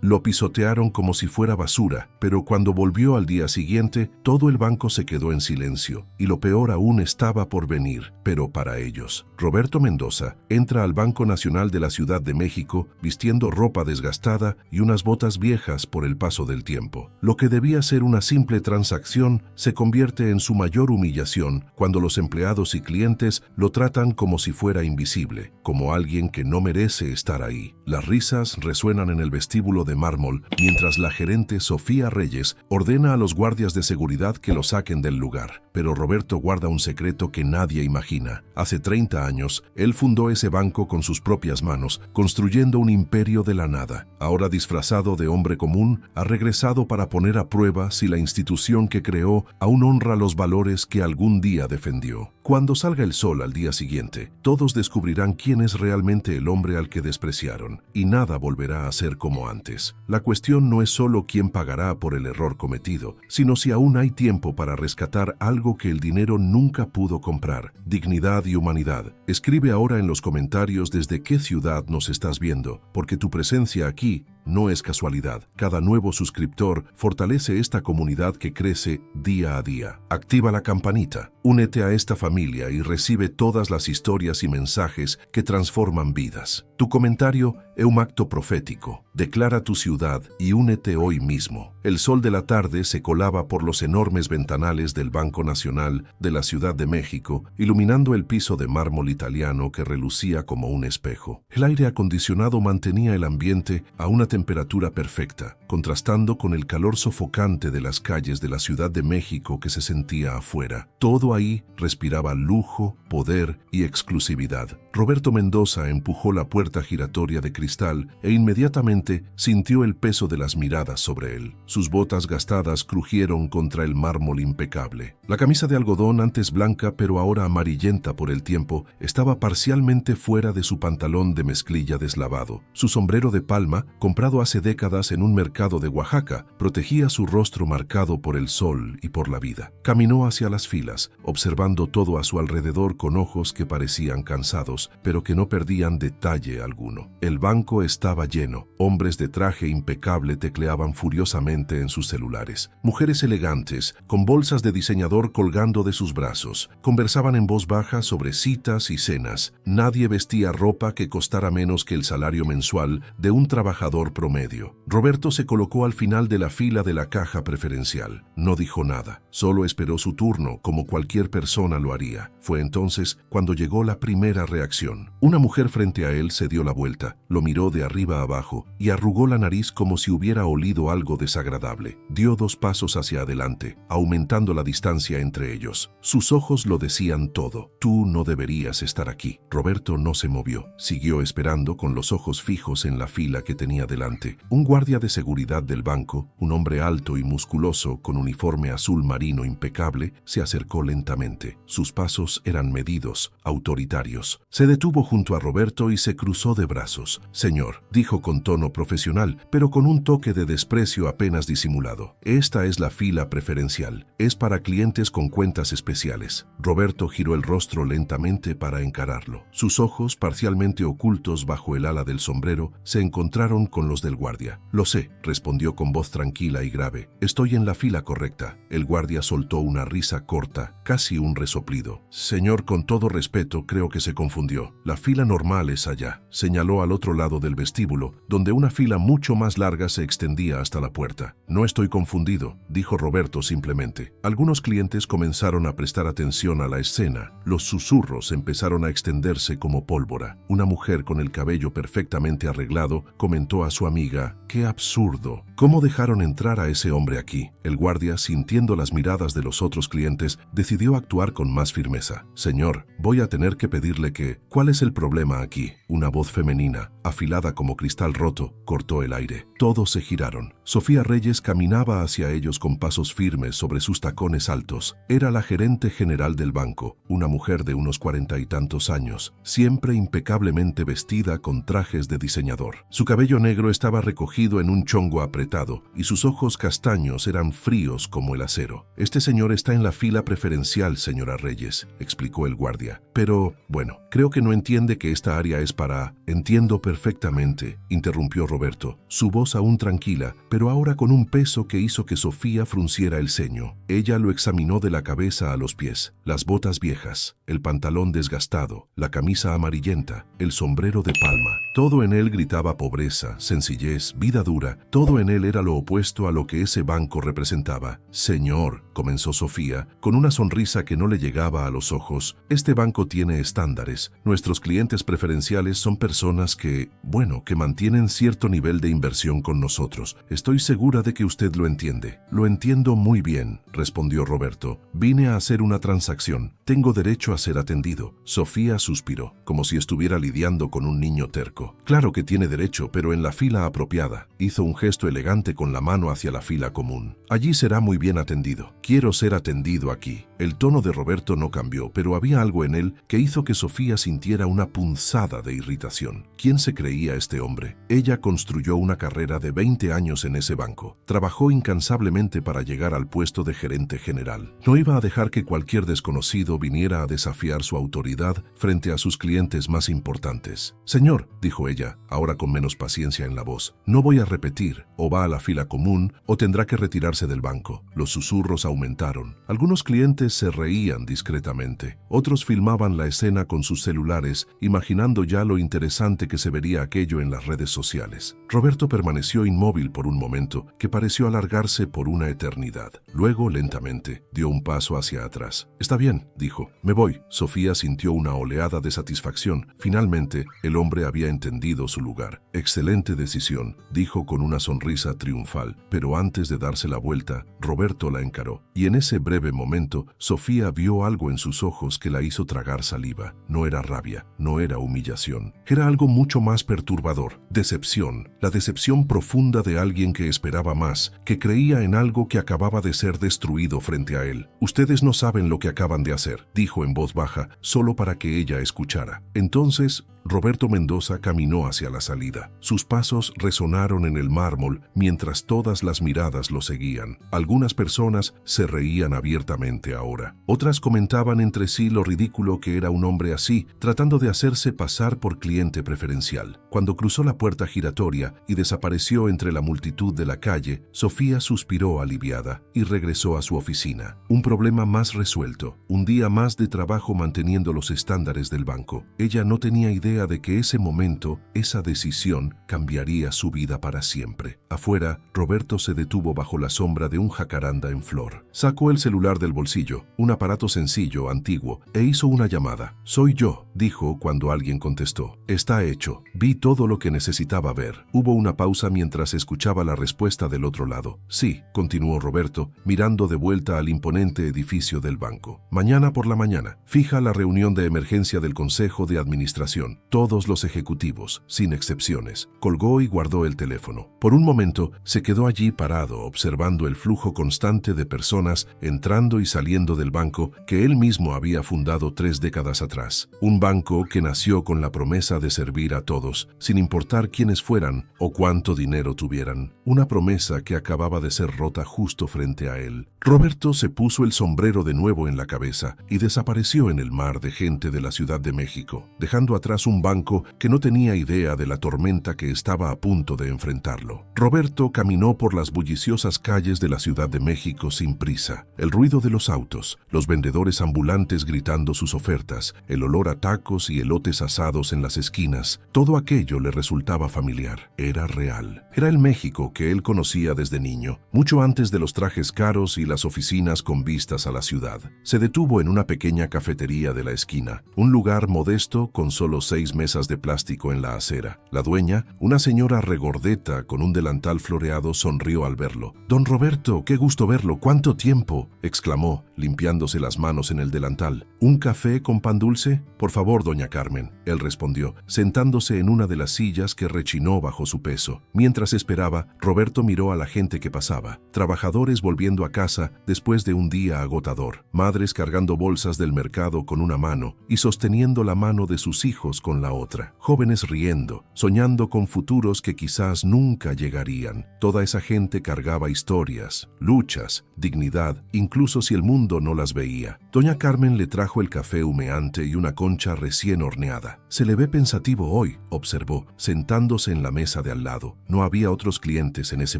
Lo pisotearon como si fuera basura, pero cuando volvió al día siguiente, todo el banco se quedó en silencio, y lo peor aún estaba por venir, pero para ellos. Roberto Mendoza entra al Banco Nacional de la Ciudad de México vistiendo ropa desgastada y unas botas viejas por el paso del tiempo. Lo que debía ser una simple transacción se convierte en su mayor humillación cuando los empleados y clientes lo tratan como si fuera invisible, como alguien que no merece estar ahí. Las risas resuenan en el vestíbulo de mármol mientras la gerente Sofía Reyes ordena a los guardias de seguridad que lo saquen del lugar. Pero Roberto guarda un secreto que nadie imagina. Hace 30 años, él fundó ese banco con sus propias manos, construyendo un imperio de la nada. Ahora disfrazado de hombre común, ha regresado para poner a prueba si la institución que creó aún honra los valores que algún día defendió. Cuando salga el sol al día siguiente, todos descubrirán quién es realmente el hombre al que despreciaron, y nada volverá a ser como antes. La cuestión no es solo quién pagará por el error cometido, sino si aún hay tiempo para rescatar algo que el dinero nunca pudo comprar: dignidad y humanidad. Escribe ahora en los comentarios desde qué ciudad nos estás viendo, porque tu presencia aquí no es casualidad. Cada nuevo suscriptor fortalece esta comunidad que crece día a día. Activa la campanita, únete a esta familia y recibe todas las historias y mensajes que transforman vidas. Tu comentario es un acto profético. Declara tu ciudad y únete hoy mismo. El sol de la tarde se colaba por los enormes ventanales del Banco Nacional de la Ciudad de México, iluminando el piso de mármol italiano que relucía como un espejo. El aire acondicionado mantenía el ambiente a una temperatura perfecta, contrastando con el calor sofocante de las calles de la Ciudad de México que se sentía afuera. Todo ahí respiraba lujo, poder y exclusividad. Roberto Mendoza empujó la puerta giratoria de cristal e inmediatamente sintió el peso de las miradas sobre él. Sus botas gastadas crujieron contra el mármol impecable. La camisa de algodón, antes blanca pero ahora amarillenta por el tiempo, estaba parcialmente fuera de su pantalón de mezclilla deslavado. Su sombrero de palma, comprado hace décadas en un mercado de Oaxaca, protegía su rostro marcado por el sol y por la vida. Caminó hacia las filas, observando todo a su alrededor con ojos que parecían cansados, pero que no perdían detalle alguno. El banco estaba lleno. Hombres de traje impecable tecleaban furiosamente en sus celulares. Mujeres elegantes, con bolsas de diseñador colgando de sus brazos, conversaban en voz baja sobre citas y cenas. Nadie vestía ropa que costara menos que el salario mensual de un trabajador promedio. Roberto se colocó al final de la fila de la caja preferencial. No dijo nada, solo esperó su turno, como cualquier persona lo haría. Fue entonces cuando llegó la primera reacción. Una mujer frente a él se dio la vuelta, lo miró de arriba a abajo y arrugó la nariz como si hubiera olido algo desagradable. Dio 2 pasos hacia adelante, aumentando la distancia entre ellos. Sus ojos lo decían todo. Tú no deberías estar aquí. Roberto no se movió. Siguió esperando con los ojos fijos en la fila que tenía delante. Un guardia de seguridad del banco, un hombre alto y musculoso con uniforme azul marino impecable, se acercó lentamente. Sus pasos eran medidos, autoritarios. Se detuvo junto a Roberto y se cruzó de brazos. Señor, dijo con tono profesional, pero con un toque de desprecio apenas disimulado. Esta es la fila preferencial. Es para clientes con cuentas especiales. Roberto giró el rostro lentamente para encararlo. Sus ojos, parcialmente ocultos bajo el ala del sombrero, se encontraron con los del guardia. Lo sé, respondió con voz tranquila y grave. Estoy en la fila correcta. El guardia soltó una risa corta, casi un resoplido. Señor, con todo respeto, creo que se confundió. La fila normal es allá. Señaló al otro lado del vestíbulo, donde una fila mucho más larga se extendía hasta la puerta. No estoy confundido, dijo Roberto simplemente. Algunos clientes comenzaron a prestar atención a la escena. Los susurros empezaron a extenderse como pólvora. Una mujer con el cabello perfectamente arreglado comentó a su amiga: ¡qué absurdo! ¿Cómo dejaron entrar a ese hombre aquí? El guardia, sintiendo las miradas de los otros clientes, decidió actuar con más firmeza. Señor, voy a tener que pedirle que... ¿Cuál es el problema aquí? Una voz femenina, afilada como cristal roto, cortó el aire. Todos se giraron. Sofía Reyes caminaba hacia ellos con pasos firmes sobre sus tacones altos. Era la gerente general del banco, una mujer de unos 40 y tantos años, siempre impecablemente vestida con trajes de diseñador. Su cabello negro estaba recogido en un chongo apretado y sus ojos castaños eran fríos como el acero. Este señor está en la fila preferencial, señora Reyes, explicó el guardia. Pero, bueno, creo que no entiende que esta área es para... Entiendo perfectamente, interrumpió Roberto, su voz aún tranquila, pero ahora con un peso que hizo que Sofía frunciera el ceño. Ella lo examinó de la cabeza a los pies, las botas viejas, el pantalón desgastado, la camisa amarillenta, el sombrero de palma. Todo en él gritaba pobreza, sencillez, vida dura. Todo en él era lo opuesto a lo que ese banco representaba. Señor, comenzó Sofía, con una sonrisa que no le llegaba a los ojos, este banco tiene estándares. Nuestros clientes preferenciales son personas que, bueno, que mantienen cierto nivel de inversión con nosotros. Estoy segura de que usted lo entiende. Lo entiendo muy bien, respondió Roberto. Vine a hacer una transacción. Tengo derecho a ser atendido. Sofía suspiró, como si estuviera lidiando con un niño terco. Claro que tiene derecho, pero en la fila apropiada. Hizo un gesto elegante con la mano hacia la fila común. Allí será muy bien atendido. Quiero ser atendido aquí. El tono de Roberto no cambió, pero había algo en él que hizo que Sofía sintiera una punzada de irritación. ¿Quién se creía este hombre? Ella construyó una carrera de 20 años en ese banco. Trabajó incansablemente para llegar al puesto de gerente general. No iba a dejar que cualquier desconocido viniera a desafiar su autoridad frente a sus clientes más importantes. Señor, dijo ella, ahora con menos paciencia en la voz, no voy a repetir, o va a la fila común o tendrá que retirarse del banco. Los susurros aumentaron. Algunos clientes se reían discretamente. Otros filmaban la escena con sus celulares, imaginando ya lo interesante que se vería aquello en las redes sociales. Roberto permaneció inmóvil por un momento, que pareció alargarse por una eternidad. Luego, lentamente, dio un paso hacia atrás. Está bien, dijo. Me voy. Sofía sintió una oleada de satisfacción. Finalmente, el hombre había entendido su lugar. Excelente decisión, dijo con una sonrisa triunfal. Pero antes de darse la vuelta, Roberto la encaró. Y en ese breve momento, Sofía vio algo en sus ojos que la hizo tragar saliva. No era rabia, no era humillación. Era algo mucho más perturbador. Decepción. La decepción profunda de alguien que esperaba más, que creía en algo que acababa de ser destruido frente a él. Ustedes no saben lo que acaban de hacer, dijo en voz baja, solo para que ella escuchara. Entonces, Roberto Mendoza caminó hacia la salida. Sus pasos resonaron en el mármol mientras todas las miradas lo seguían. Algunas personas se reían abiertamente ahora. Otras comentaban entre sí lo ridículo que era un hombre así, tratando de hacerse pasar por cliente preferencial. Cuando cruzó la puerta giratoria y desapareció entre la multitud de la calle, Sofía suspiró aliviada y regresó a su oficina. Un problema más resuelto, un día más de trabajo manteniendo los estándares del banco. Ella no tenía idea de que ese momento, esa decisión, cambiaría su vida para siempre. Afuera, Roberto se detuvo bajo la sombra de un jacaranda en flor. Sacó el celular del bolsillo, un aparato sencillo, antiguo, e hizo una llamada. «Soy yo», dijo cuando alguien contestó. «Está hecho. Vi todo lo que necesitaba ver». Hubo una pausa mientras escuchaba la respuesta del otro lado. «Sí», continuó Roberto, mirando de vuelta al imponente edificio del banco. «Mañana por la mañana. Fija la reunión de emergencia del Consejo de Administración. Todos los ejecutivos, sin excepciones». Colgó y guardó el teléfono. Por un momento, se quedó allí parado, observando el flujo constante de personas entrando y saliendo del banco que él mismo había fundado 3 décadas atrás. Un banco que nació con la promesa de servir a todos, sin importar quiénes fueran o cuánto dinero tuvieran. Una promesa que acababa de ser rota justo frente a él. Roberto se puso el sombrero de nuevo en la cabeza y desapareció en el mar de gente de la Ciudad de México, dejando atrás un banco que no tenía idea de la tormenta que estaba a punto de enfrentarlo. Roberto caminó por las bulliciosas calles de la Ciudad de México sin prisa. El ruido de los autos, los vendedores ambulantes gritando sus ofertas, el olor a tacos y elotes asados en las esquinas, todo aquello le resultaba familiar. Era real. Era el México que él conocía desde niño, mucho antes de los trajes caros y las oficinas con vistas a la ciudad. Se detuvo en una pequeña cafetería de la esquina, un lugar modesto con solo 6 mesas de plástico en la acera. La dueña, una señora regordeta con un delantal floreado, sonrió al verlo. «Don Roberto, qué gusto verlo, ¿cuánto tiempo?», exclamó, limpiándose las manos en el delantal. «¿Un café con pan dulce? Por favor, doña Carmen», él respondió, sentándose en una de las sillas que rechinó bajo su peso. Mientras esperaba, Roberto miró a la gente que pasaba. Trabajadores volviendo a casa después de un día agotador. Madres cargando bolsas del mercado con una mano y sosteniendo la mano de sus hijos con la otra. Jóvenes riendo, soñando con futuros que quizás nunca llegarían. Toda esa gente cargaba historias, luchas, dignidad dignidad, incluso si el mundo no las veía. Doña Carmen le trajo el café humeante y una concha recién horneada. Se le ve pensativo hoy, observó, sentándose en la mesa de al lado. No había otros clientes en ese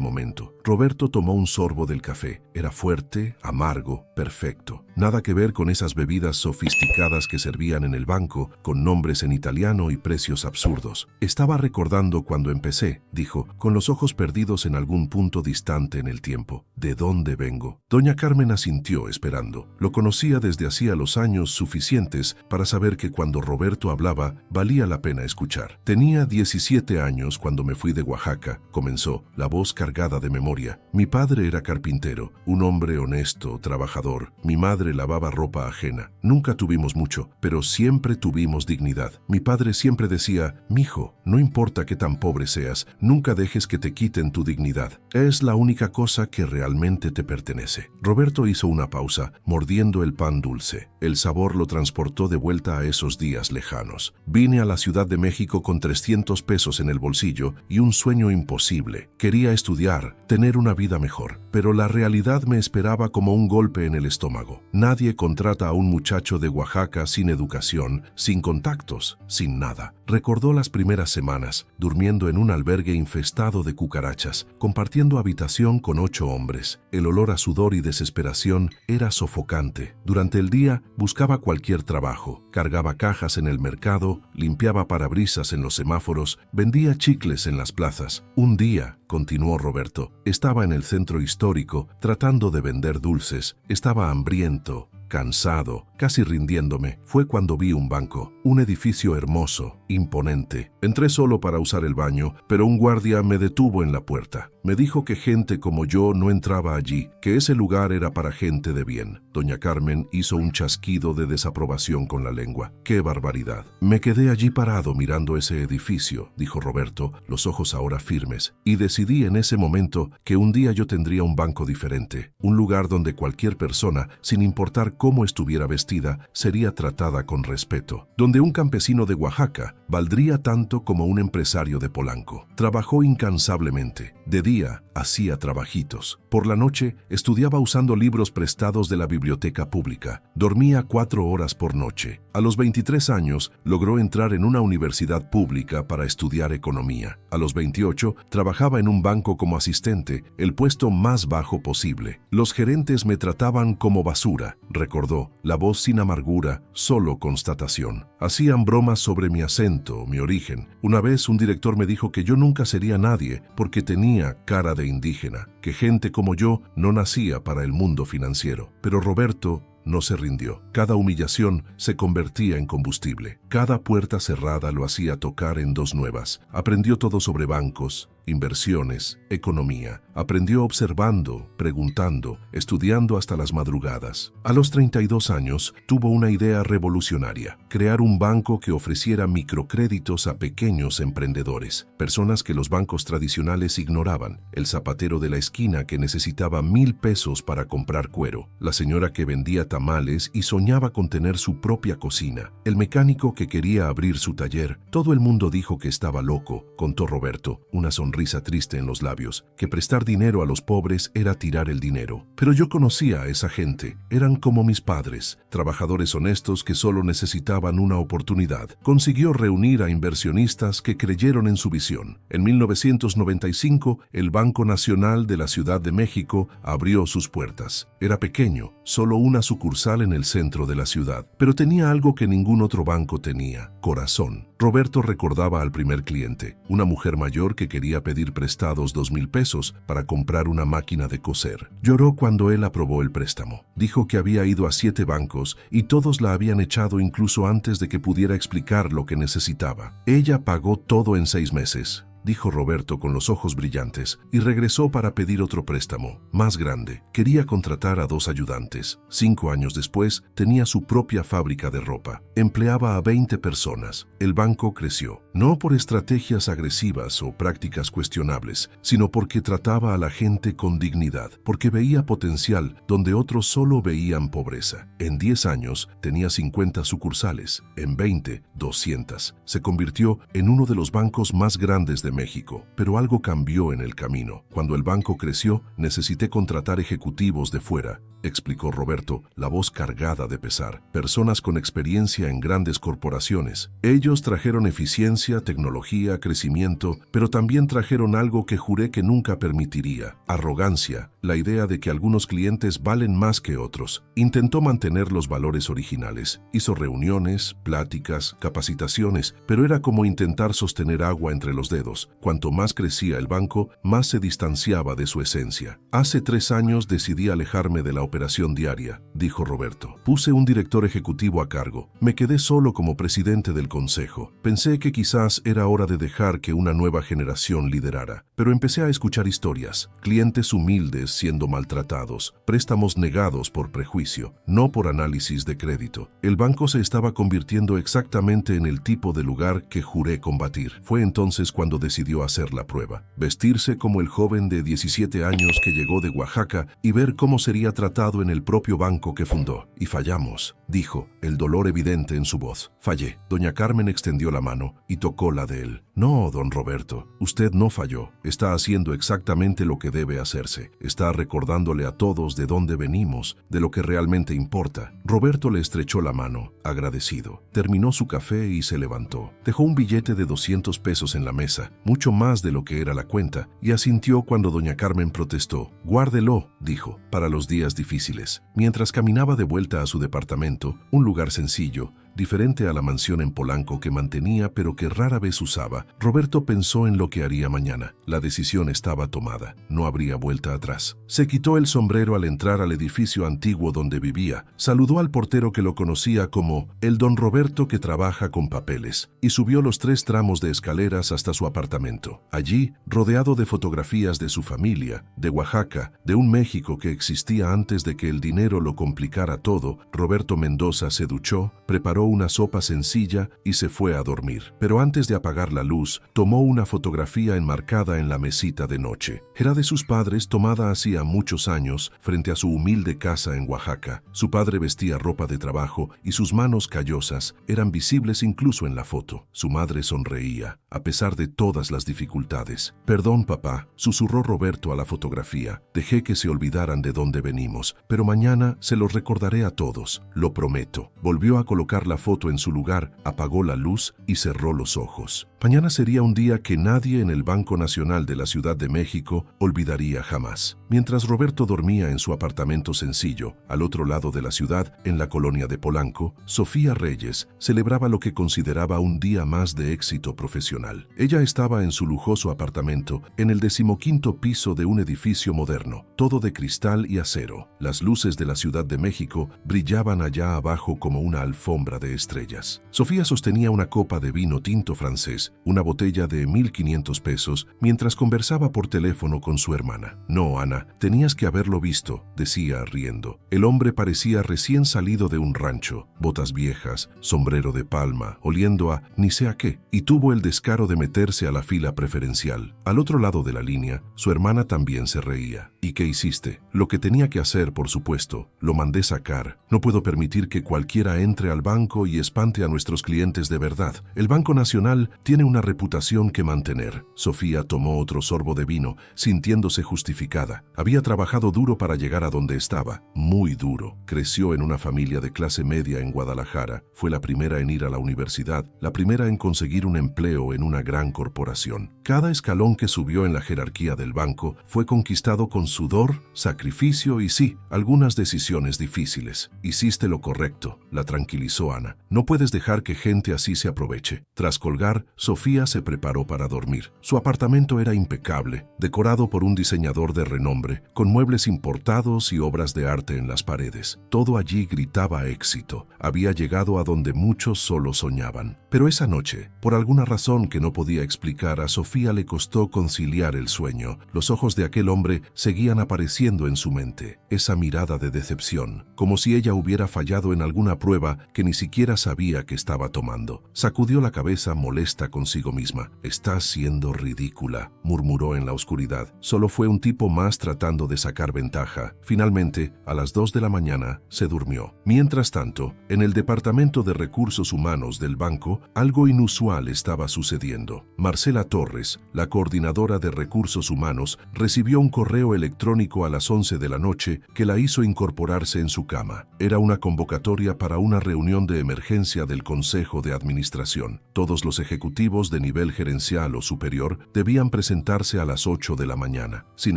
momento. Roberto tomó un sorbo del café. Era fuerte, amargo, perfecto. Nada que ver con esas bebidas sofisticadas que servían en el banco, con nombres en italiano y precios absurdos. Estaba recordando cuando empecé, dijo, con los ojos perdidos en algún punto distante en el tiempo. ¿De dónde vengo? Doña Carmen asintió esperando. Lo conocía desde hacía los años suficientes para saber que cuando Roberto hablaba, valía la pena escuchar. Tenía 17 años cuando me fui de Oaxaca, comenzó, la voz cargada de memoria. Mi padre era carpintero, un hombre honesto, trabajador. Mi madre lavaba ropa ajena. Nunca tuvimos mucho, pero siempre tuvimos dignidad. Mi padre siempre decía, mijo, no importa qué tan pobre seas, nunca dejes que te quiten tu dignidad. Es la única cosa que realmente te pertenece. Roberto hizo una pausa, mordiendo el pan dulce. El sabor lo transportó de vuelta a esos días lejanos. Vine a la Ciudad de México con 300 pesos en el bolsillo y un sueño imposible. Quería estudiar, tener una vida mejor, pero la realidad me esperaba como un golpe en el estómago. Nadie contrata a un muchacho de Oaxaca sin educación, sin contactos, sin nada. Recordó las primeras semanas, durmiendo en un albergue infestado de cucarachas, compartiendo habitación con 8 hombres. El olor a sudor y desesperación era sofocante. Durante el día buscaba cualquier trabajo, cargaba cajas en el mercado, limpiaba parabrisas en los semáforos, vendía chicles en las plazas. Un día, continuó Roberto, estaba en el centro histórico tratando de vender dulces. Estaba hambriento, cansado, casi rindiéndome. Fue cuando vi un banco, un edificio hermoso, imponente. Entré solo para usar el baño, pero un guardia me detuvo en la puerta. Me dijo que gente como yo no entraba allí, que ese lugar era para gente de bien. Doña Carmen hizo un chasquido de desaprobación con la lengua. ¡Qué barbaridad! Me quedé allí parado mirando ese edificio, dijo Roberto, los ojos ahora firmes, y decidí en ese momento que un día yo tendría un banco diferente, un lugar donde cualquier persona, sin importar cómo estuviera vestida, sería tratada con respeto, donde un campesino de Oaxaca valdría tanto como un empresario de Polanco. Trabajó incansablemente. De día, hacía trabajitos. Por la noche, estudiaba usando libros prestados de la biblioteca pública. Dormía 4 horas por noche. A los 23 años, logró entrar en una universidad pública para estudiar economía. A los 28, trabajaba en un banco como asistente, el puesto más bajo posible. Los gerentes me trataban como basura, recordó, la voz sin amargura, solo constatación. Hacían bromas sobre mi acento, mi origen. Una vez un director me dijo que yo nunca sería nadie porque tenía cara de indígena, que gente como yo no nacía para el mundo financiero. Pero Roberto no se rindió. Cada humillación se convertía en combustible. Cada puerta cerrada lo hacía tocar en 2 nuevas. Aprendió todo sobre bancos, inversiones, economía. Aprendió observando, preguntando, estudiando hasta las madrugadas. A los 32 años, tuvo una idea revolucionaria: crear un banco que ofreciera microcréditos a pequeños emprendedores, personas que los bancos tradicionales ignoraban. El zapatero de la esquina que necesitaba 1,000 pesos para comprar cuero, la señora que vendía tamales y soñaba con tener su propia cocina, el mecánico que quería abrir su taller. Todo el mundo dijo que estaba loco, contó Roberto, una sonrisa triste en los labios, que prestar dinero a los pobres era tirar el dinero. Pero yo conocía a esa gente. Eran como mis padres, trabajadores honestos que solo necesitaban una oportunidad. Consiguió reunir a inversionistas que creyeron en su visión. En 1995, el Banco Nacional de la Ciudad de México abrió sus puertas. Era pequeño, solo una sucursal en el centro de la ciudad, pero tenía algo que ningún otro banco tenía: corazón. Roberto recordaba al primer cliente, una mujer mayor que quería pedir prestados 2,000 pesos para comprar una máquina de coser. Lloró cuando él aprobó el préstamo. Dijo que había ido a 7 bancos y todos la habían echado incluso antes de que pudiera explicar lo que necesitaba. Ella pagó todo en 6 meses. Dijo Roberto con los ojos brillantes, y regresó para pedir otro préstamo, más grande. Quería contratar a 2 ayudantes. 5 años después, tenía su propia fábrica de ropa. Empleaba a 20 personas. El banco creció, no por estrategias agresivas o prácticas cuestionables, sino porque trataba a la gente con dignidad, porque veía potencial donde otros solo veían pobreza. En 10 años, tenía 50 sucursales. En 20, 200. Se convirtió en uno de los bancos más grandes de México, pero algo cambió en el camino. Cuando el banco creció, necesité contratar ejecutivos de fuera, explicó Roberto, la voz cargada de pesar. Personas con experiencia en grandes corporaciones. Ellos trajeron eficiencia, tecnología, crecimiento, pero también trajeron algo que juré que nunca permitiría: arrogancia, la idea de que algunos clientes valen más que otros. Intentó mantener los valores originales. Hizo reuniones, pláticas, capacitaciones, pero era como intentar sostener agua entre los dedos. Cuanto más crecía el banco, más se distanciaba de su esencia. Hace 3 años decidí alejarme de la operación diaria, dijo Roberto. Puse un director ejecutivo a cargo. Me quedé solo como presidente del consejo. Pensé que quizás era hora de dejar que una nueva generación liderara, pero empecé a escuchar historias. Clientes humildes siendo maltratados, préstamos negados por prejuicio, no por análisis de crédito. El banco se estaba convirtiendo exactamente en el tipo de lugar que juré combatir. Fue entonces cuando decidió hacer la prueba. Vestirse como el joven de 17 años que llegó de Oaxaca y ver cómo sería tratado en el propio banco que fundó. Y fallamos, dijo, el dolor evidente en su voz. Fallé. Doña Carmen extendió la mano y tocó la de él. No, don Roberto, usted no falló. Está haciendo exactamente lo que debe hacerse. Está recordándole a todos de dónde venimos, de lo que realmente importa. Roberto le estrechó la mano, agradecido. Terminó su café y se levantó. Dejó un billete de 200 pesos en la mesa, mucho más de lo que era la cuenta, y asintió cuando doña Carmen protestó. Guárdelo, dijo, para los días difíciles. Mientras caminaba de vuelta a su departamento, un lugar sencillo, diferente a la mansión en Polanco que mantenía pero que rara vez usaba, Roberto pensó en lo que haría mañana. La decisión estaba tomada. No habría vuelta atrás. Se quitó el sombrero al entrar al edificio antiguo donde vivía, saludó al portero que lo conocía como el don Roberto que trabaja con papeles, y subió los 3 tramos de escaleras hasta su apartamento. Allí, rodeado de fotografías de su familia, de Oaxaca, de un México que existía antes de que el dinero lo complicara todo, Roberto Mendoza se duchó, preparó una sopa sencilla y se fue a dormir. Pero antes de apagar la luz, tomó una fotografía enmarcada en la mesita de noche. Era de sus padres, tomada hacía muchos años frente a su humilde casa en Oaxaca. Su padre vestía ropa de trabajo y sus manos callosas eran visibles incluso en la foto. Su madre sonreía, a pesar de todas las dificultades. Perdón, papá, susurró Roberto a la fotografía. Dejé que se olvidaran de dónde venimos, pero mañana se los recordaré a todos, lo prometo. Volvió a colocar la foto en su lugar, apagó la luz y cerró los ojos. Mañana sería un día que nadie en el Banco Nacional de la Ciudad de México olvidaría jamás. Mientras Roberto dormía en su apartamento sencillo, al otro lado de la ciudad, en la colonia de Polanco, Sofía Reyes celebraba lo que consideraba un día más de éxito profesional. Ella estaba en su lujoso apartamento, en el 15º piso de un edificio moderno, todo de cristal y acero. Las luces de la Ciudad de México brillaban allá abajo como una alfombra de estrellas. Sofía sostenía una copa de vino tinto francés, una botella de 1,500 pesos, mientras conversaba por teléfono con su hermana. No, Ana, tenías que haberlo visto, decía riendo. El hombre parecía recién salido de un rancho, botas viejas, sombrero de palma, oliendo a ni sé a qué, y tuvo el descaro de meterse a la fila preferencial. Al otro lado de la línea, su hermana también se reía. ¿Y qué hiciste? Lo que tenía que hacer, por supuesto. Lo mandé sacar. No puedo permitir que cualquiera entre al banco y espante a nuestros clientes de verdad. El Banco Nacional tiene una reputación que mantener. Sofía tomó otro sorbo de vino, sintiéndose justificada. Había trabajado duro para llegar a donde estaba, muy duro. Creció en una familia de clase media en Guadalajara. Fue la primera en ir a la universidad, la primera en conseguir un empleo en una gran corporación. Cada escalón que subió en la jerarquía del banco fue conquistado con sudor, sacrificio y sí, algunas decisiones difíciles. Hiciste lo correcto, la tranquilizó Ana. No puedes dejar que gente así se aproveche. Tras colgar, Sofía se preparó para dormir. Su apartamento era impecable, decorado por un diseñador de renombre, con muebles importados y obras de arte en las paredes. Todo allí gritaba éxito. Había llegado a donde muchos solo soñaban. Pero esa noche, por alguna razón que no podía explicar, a Sofía le costó conciliar el sueño. Los ojos de aquel hombre seguían apareciendo en su mente. Esa mirada de decepción, como si ella hubiera fallado en alguna prueba que ni siquiera siquiera sabía que estaba tomando. Sacudió la cabeza molesta consigo misma. «Estás siendo ridícula», murmuró en la oscuridad. Solo fue un tipo más tratando de sacar ventaja. Finalmente, a las 2 de la mañana, se durmió. Mientras tanto, en el Departamento de Recursos Humanos del banco, algo inusual estaba sucediendo. Marcela Torres, la coordinadora de Recursos Humanos, recibió un correo electrónico a las 11 de la noche que la hizo incorporarse en su cama. Era una convocatoria para una reunión de emergencia del Consejo de Administración. Todos los ejecutivos de nivel gerencial o superior debían presentarse a las 8 de la mañana, sin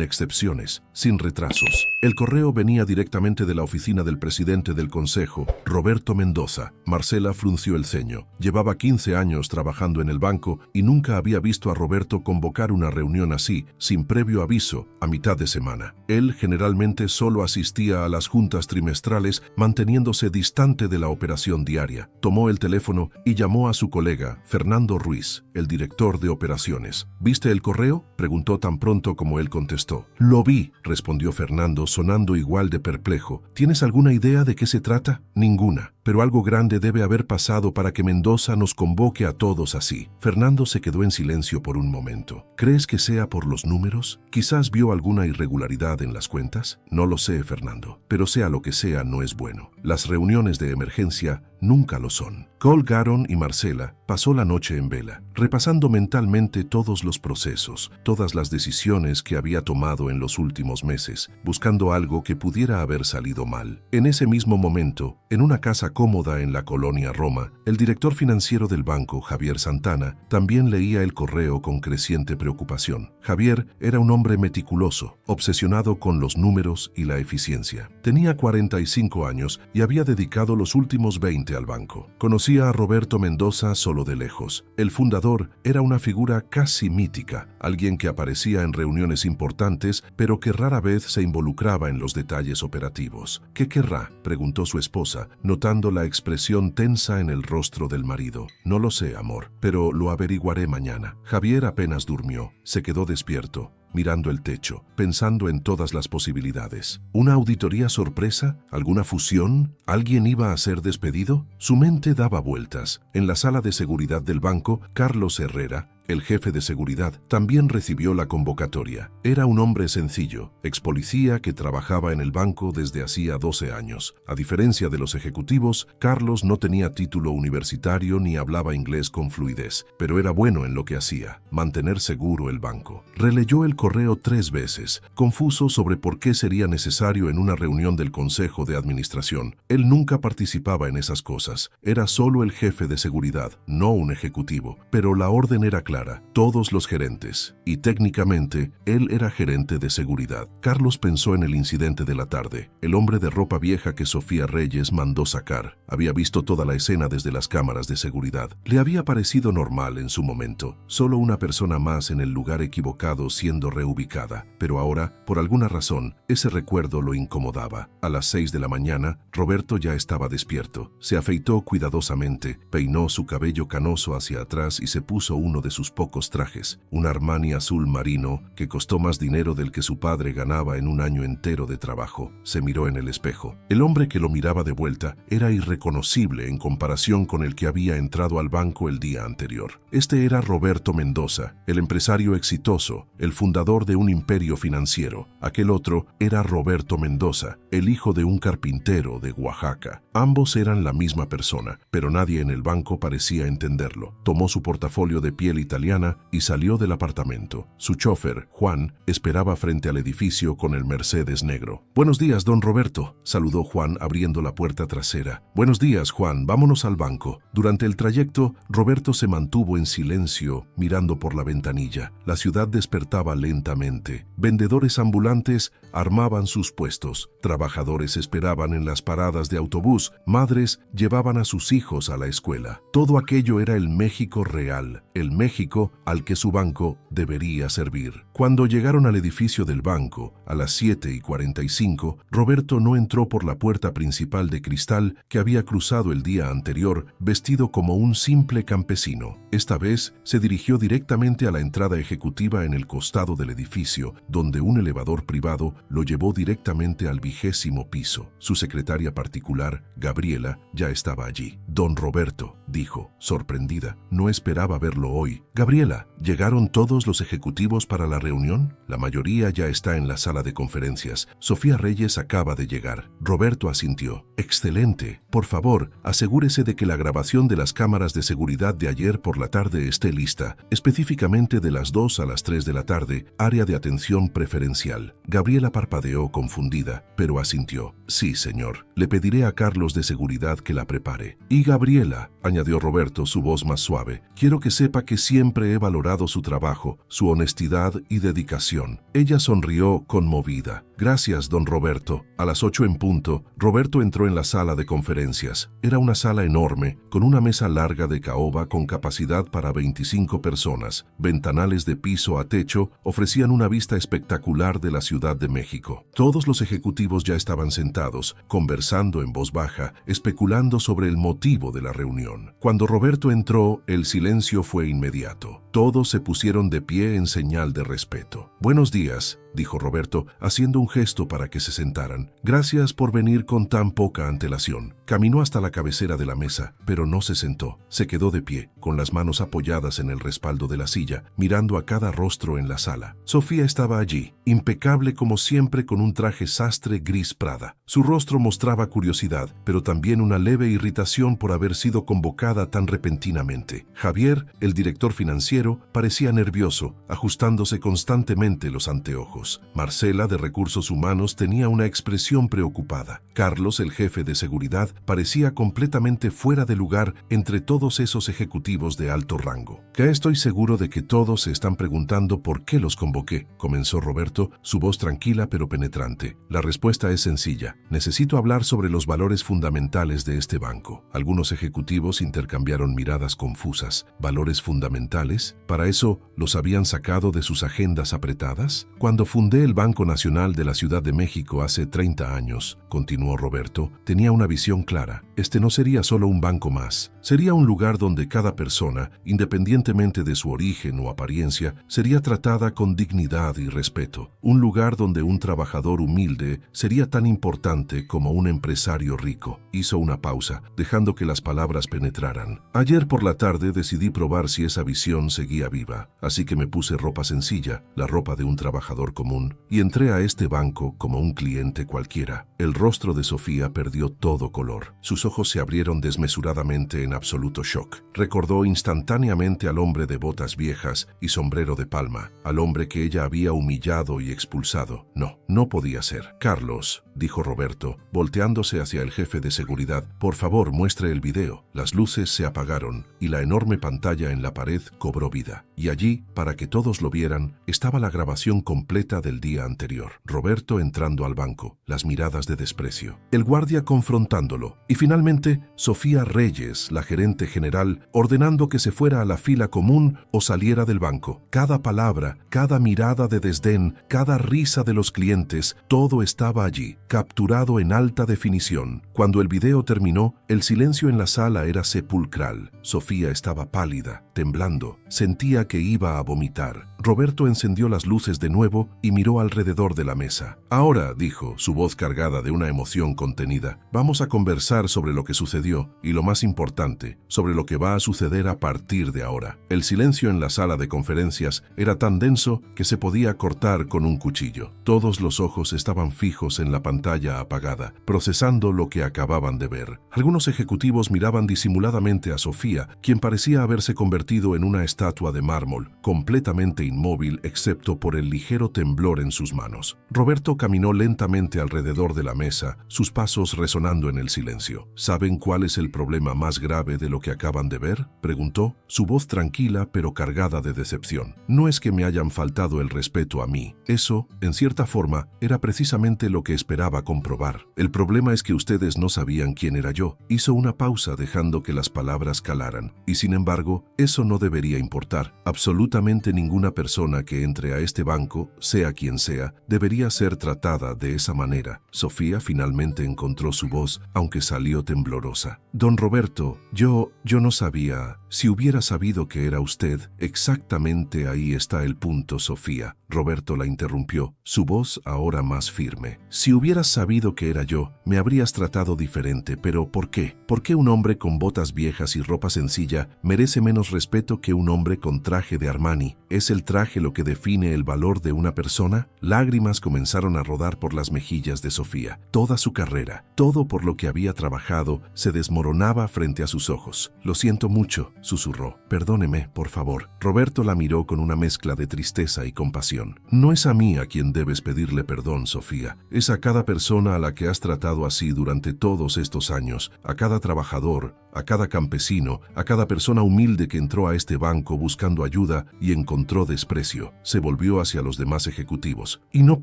excepciones, sin retrasos. El correo venía directamente de la oficina del presidente del Consejo, Roberto Mendoza. Marcela frunció el ceño. Llevaba 15 años trabajando en el banco y nunca había visto a Roberto convocar una reunión así, sin previo aviso, a mitad de semana. Él generalmente solo asistía a las juntas trimestrales, manteniéndose distante de la operación diaria. Tomó el teléfono y llamó a su colega, Fernando Ruiz, el director de operaciones. «¿Viste el correo?», preguntó tan pronto como él contestó. «Lo vi», respondió Fernando, sonando igual de perplejo. «¿Tienes alguna idea de qué se trata?». «Ninguna. Pero algo grande debe haber pasado para que Mendoza nos convoque a todos así». Fernando se quedó en silencio por un momento. «¿Crees que sea por los números? ¿Quizás vio alguna irregularidad en las cuentas?». «No lo sé, Fernando. Pero sea lo que sea, no es bueno. Las reuniones de emergencia nunca lo son». Colgaron y Marcela pasó la noche en vela, repasando mentalmente todos los procesos, todas las decisiones que había tomado en los últimos meses, buscando algo que pudiera haber salido mal. En ese mismo momento, en una casa cómoda en la colonia Roma, el director financiero del banco, Javier Santana, también leía el correo con creciente preocupación. Javier era un hombre meticuloso, obsesionado con los números y la eficiencia. Tenía 45 años y había dedicado los últimos 20 al banco. Conocía a Roberto Mendoza solo de lejos. El fundador era una figura casi mítica, alguien que aparecía en reuniones importantes, pero que rara vez se involucraba en los detalles operativos. «¿Qué querrá?», preguntó su esposa, notando la expresión tensa en el rostro del marido. «No lo sé, amor, pero lo averiguaré mañana». Javier apenas durmió. Se quedó despierto, mirando el techo, pensando en todas las posibilidades. ¿Una auditoría sorpresa? ¿Alguna fusión? ¿Alguien iba a ser despedido? Su mente daba vueltas. En la sala de seguridad del banco, Carlos Herrera, el jefe de seguridad, también recibió la convocatoria. Era un hombre sencillo, ex policía que trabajaba en el banco desde hacía 12 años. A diferencia de los ejecutivos, Carlos no tenía título universitario ni hablaba inglés con fluidez, pero era bueno en lo que hacía, mantener seguro el banco. Releyó el correo 3 veces, confuso sobre por qué sería necesario en una reunión del Consejo de Administración. Él nunca participaba en esas cosas. Era solo el jefe de seguridad, no un ejecutivo, pero la orden era clara. Todos los gerentes, y técnicamente él era gerente de seguridad. Carlos pensó en el incidente de la tarde. El hombre de ropa vieja que Sofía Reyes mandó sacar. Había visto toda la escena desde las cámaras de seguridad. Le había parecido normal en su momento, solo una persona más en el lugar equivocado siendo reubicada. Pero ahora, por alguna razón, ese recuerdo lo incomodaba. A las 6 de la mañana, Roberto ya estaba despierto. Se afeitó cuidadosamente, peinó su cabello canoso hacia atrás y se puso uno de sus pocos trajes, un Armani azul marino que costó más dinero del que su padre ganaba en un año entero de trabajo. Se miró en el espejo. El hombre que lo miraba de vuelta era irreconocible en comparación con el que había entrado al banco el día anterior. Este era Roberto Mendoza, el empresario exitoso, el fundador de un imperio financiero. Aquel otro era Roberto Mendoza, el hijo de un carpintero de Oaxaca. Ambos eran la misma persona, pero nadie en el banco parecía entenderlo. Tomó su portafolio de piel italiana y salió del apartamento. Su chofer, Juan, esperaba frente al edificio con el Mercedes negro. «Buenos días, don Roberto», saludó Juan abriendo la puerta trasera. «Buenos días, Juan, vámonos al banco». Durante el trayecto, Roberto se mantuvo en silencio, mirando por la ventanilla. La ciudad despertaba lentamente. Vendedores ambulantes armaban sus puestos. Trabajadores esperaban en las paradas de autobús. Madres llevaban a sus hijos a la escuela. Todo aquello era el México real, el México al que su banco debería servir. Cuando llegaron al edificio del banco, a las 7:45, Roberto no entró por la puerta principal de cristal que había cruzado el día anterior, vestido como un simple campesino. Esta vez se dirigió directamente a la entrada ejecutiva en el costado del edificio, donde un elevador privado lo llevó directamente al 20º piso. Su secretaria particular, Gabriela, ya estaba allí. Don Roberto, dijo, sorprendida. No esperaba verlo hoy. Gabriela, ¿llegaron todos los ejecutivos para la reunión? La mayoría ya está en la sala de conferencias. Sofía Reyes acaba de llegar. Roberto asintió. Excelente. Por favor, asegúrese de que la grabación de las cámaras de seguridad de ayer por la tarde esté lista, específicamente de las 2 a las 3 de la tarde, área de atención preferencial. Gabriela parpadeó confundida, pero asintió. Sí, señor. Le pediré a Carlos de seguridad que la prepare. Y Gabriela, añadió Roberto, su voz más suave, quiero que sepa que siempre he valorado su trabajo, su honestidad y dedicación. Ella sonrió conmovida. Gracias, don Roberto. A las 8 en punto, Roberto entró en la sala de conferencias. Era una sala enorme, con una mesa larga de caoba con capacidad para 25 personas. Ventanales de piso a techo ofrecían una vista espectacular de la Ciudad de México. Todos los ejecutivos ya estaban sentados, conversando en voz baja, especulando sobre el motivo de la reunión. Cuando Roberto entró, el silencio fue inmediato. Todos se pusieron de pie en señal de respeto. Buenos días, dijo Roberto, haciendo un gesto para que se sentaran. Gracias por venir con tan poca antelación. Caminó hasta la cabecera de la mesa, pero no se sentó. Se quedó de pie, con las manos apoyadas en el respaldo de la silla, mirando a cada rostro en la sala. Sofía estaba allí, impecable como siempre, con un traje sastre gris Prada. Su rostro mostraba curiosidad, pero también una leve irritación por haber sido convocada tan repentinamente. Javier, el director financiero, parecía nervioso, ajustándose constantemente los anteojos. Marcela, de Recursos Humanos, tenía una expresión preocupada. Carlos, el jefe de seguridad, parecía completamente fuera de lugar entre todos esos ejecutivos de alto rango. Ya estoy seguro de que todos se están preguntando por qué los convoqué, comenzó Roberto, su voz tranquila pero penetrante. La respuesta es sencilla. Necesito hablar sobre los valores fundamentales de este banco. Algunos ejecutivos intercambiaron miradas confusas. ¿Valores fundamentales? ¿Para eso los habían sacado de sus agendas apretadas? Cuando fundé el Banco Nacional de la Ciudad de México hace 30 años, continuó Roberto, tenía una visión clara. Este no sería solo un banco más. Sería un lugar donde cada persona, independientemente de su origen o apariencia, sería tratada con dignidad y respeto. Un lugar donde un trabajador humilde sería tan importante como un empresario rico. Hizo una pausa, dejando que las palabras penetraran. Ayer por la tarde decidí probar si esa visión seguía viva, así que me puse ropa sencilla, la ropa de un trabajador común, y entré a este banco como un cliente cualquiera. El rostro de Sofía perdió todo color. Sus ojos se abrieron desmesuradamente en absoluto shock. Recordó instantáneamente al hombre de botas viejas y sombrero de palma, al hombre que ella había humillado y expulsado. No podía ser. Carlos, dijo Roberto, volteándose hacia el jefe de seguridad, por favor muestre el video. Las luces se apagaron y la enorme pantalla en la pared cobró vida. Y allí, para que todos lo vieran, estaba la grabación completa del día anterior. Roberto entrando al banco, las miradas de desprecio, el guardia confrontándolo, y finalmente Sofía Reyes, la gerente general, ordenando que se fuera a la fila común o saliera del banco. Cada palabra, cada mirada de desdén, cada risa de los clientes, todo estaba allí, capturado en alta definición. Cuando el video terminó, el silencio en la sala era sepulcral. Sofía estaba pálida, temblando, sentía que iba a vomitar. Roberto encendió las luces de nuevo y miró alrededor de la mesa. Ahora, dijo, su voz cargada de una emoción contenida, vamos a conversar sobre lo que sucedió y, lo más importante, sobre lo que va a suceder a partir de ahora. El silencio en la sala de conferencias era tan denso que se podía cortar con un cuchillo. Todos los ojos estaban fijos en la pantalla apagada, procesando lo que acababan de ver. Algunos ejecutivos miraban disimuladamente a Sofía, quien parecía haberse convertido en una estatua de mármol, completamente inmóvil excepto por el ligero temblor en sus manos. Roberto caminó lentamente alrededor de la mesa, sus pasos resonando en el silencio. ¿Saben cuál es el problema más grave de lo que acaban de ver?, preguntó, su voz tranquila pero cargada de decepción. No es que me hayan faltado el respeto a mí. Eso, en cierta forma, era precisamente lo que esperaba comprobar. El problema es que ustedes no sabían quién era yo. Hizo una pausa dejando que las palabras calaran. Y sin embargo, eso no debería importar. Absolutamente ninguna persona persona que entre a este banco, sea quien sea, debería ser tratada de esa manera. Sofía finalmente encontró su voz, aunque salió temblorosa. Don Roberto, yo no sabía. Si hubiera sabido que era usted, exactamente ahí está el punto, Sofía. Roberto la interrumpió, su voz ahora más firme. Si hubieras sabido que era yo, me habrías tratado diferente, pero ¿por qué? ¿Por qué un hombre con botas viejas y ropa sencilla merece menos respeto que un hombre con traje de Armani? ¿Es el traje lo que define el valor de una persona? Lágrimas comenzaron a rodar por las mejillas de Sofía. Toda su carrera, todo por lo que había trabajado, se desmoronaba frente a sus ojos. Lo siento mucho, susurró. Perdóneme, por favor. Roberto la miró con una mezcla de tristeza y compasión. No es a mí a quien debes pedirle perdón, Sofía. Es a cada persona a la que has tratado así durante todos estos años, a cada trabajador, a cada campesino, a cada persona humilde que entró a este banco buscando ayuda y encontró desprecio. Se volvió hacia los demás ejecutivos. Y no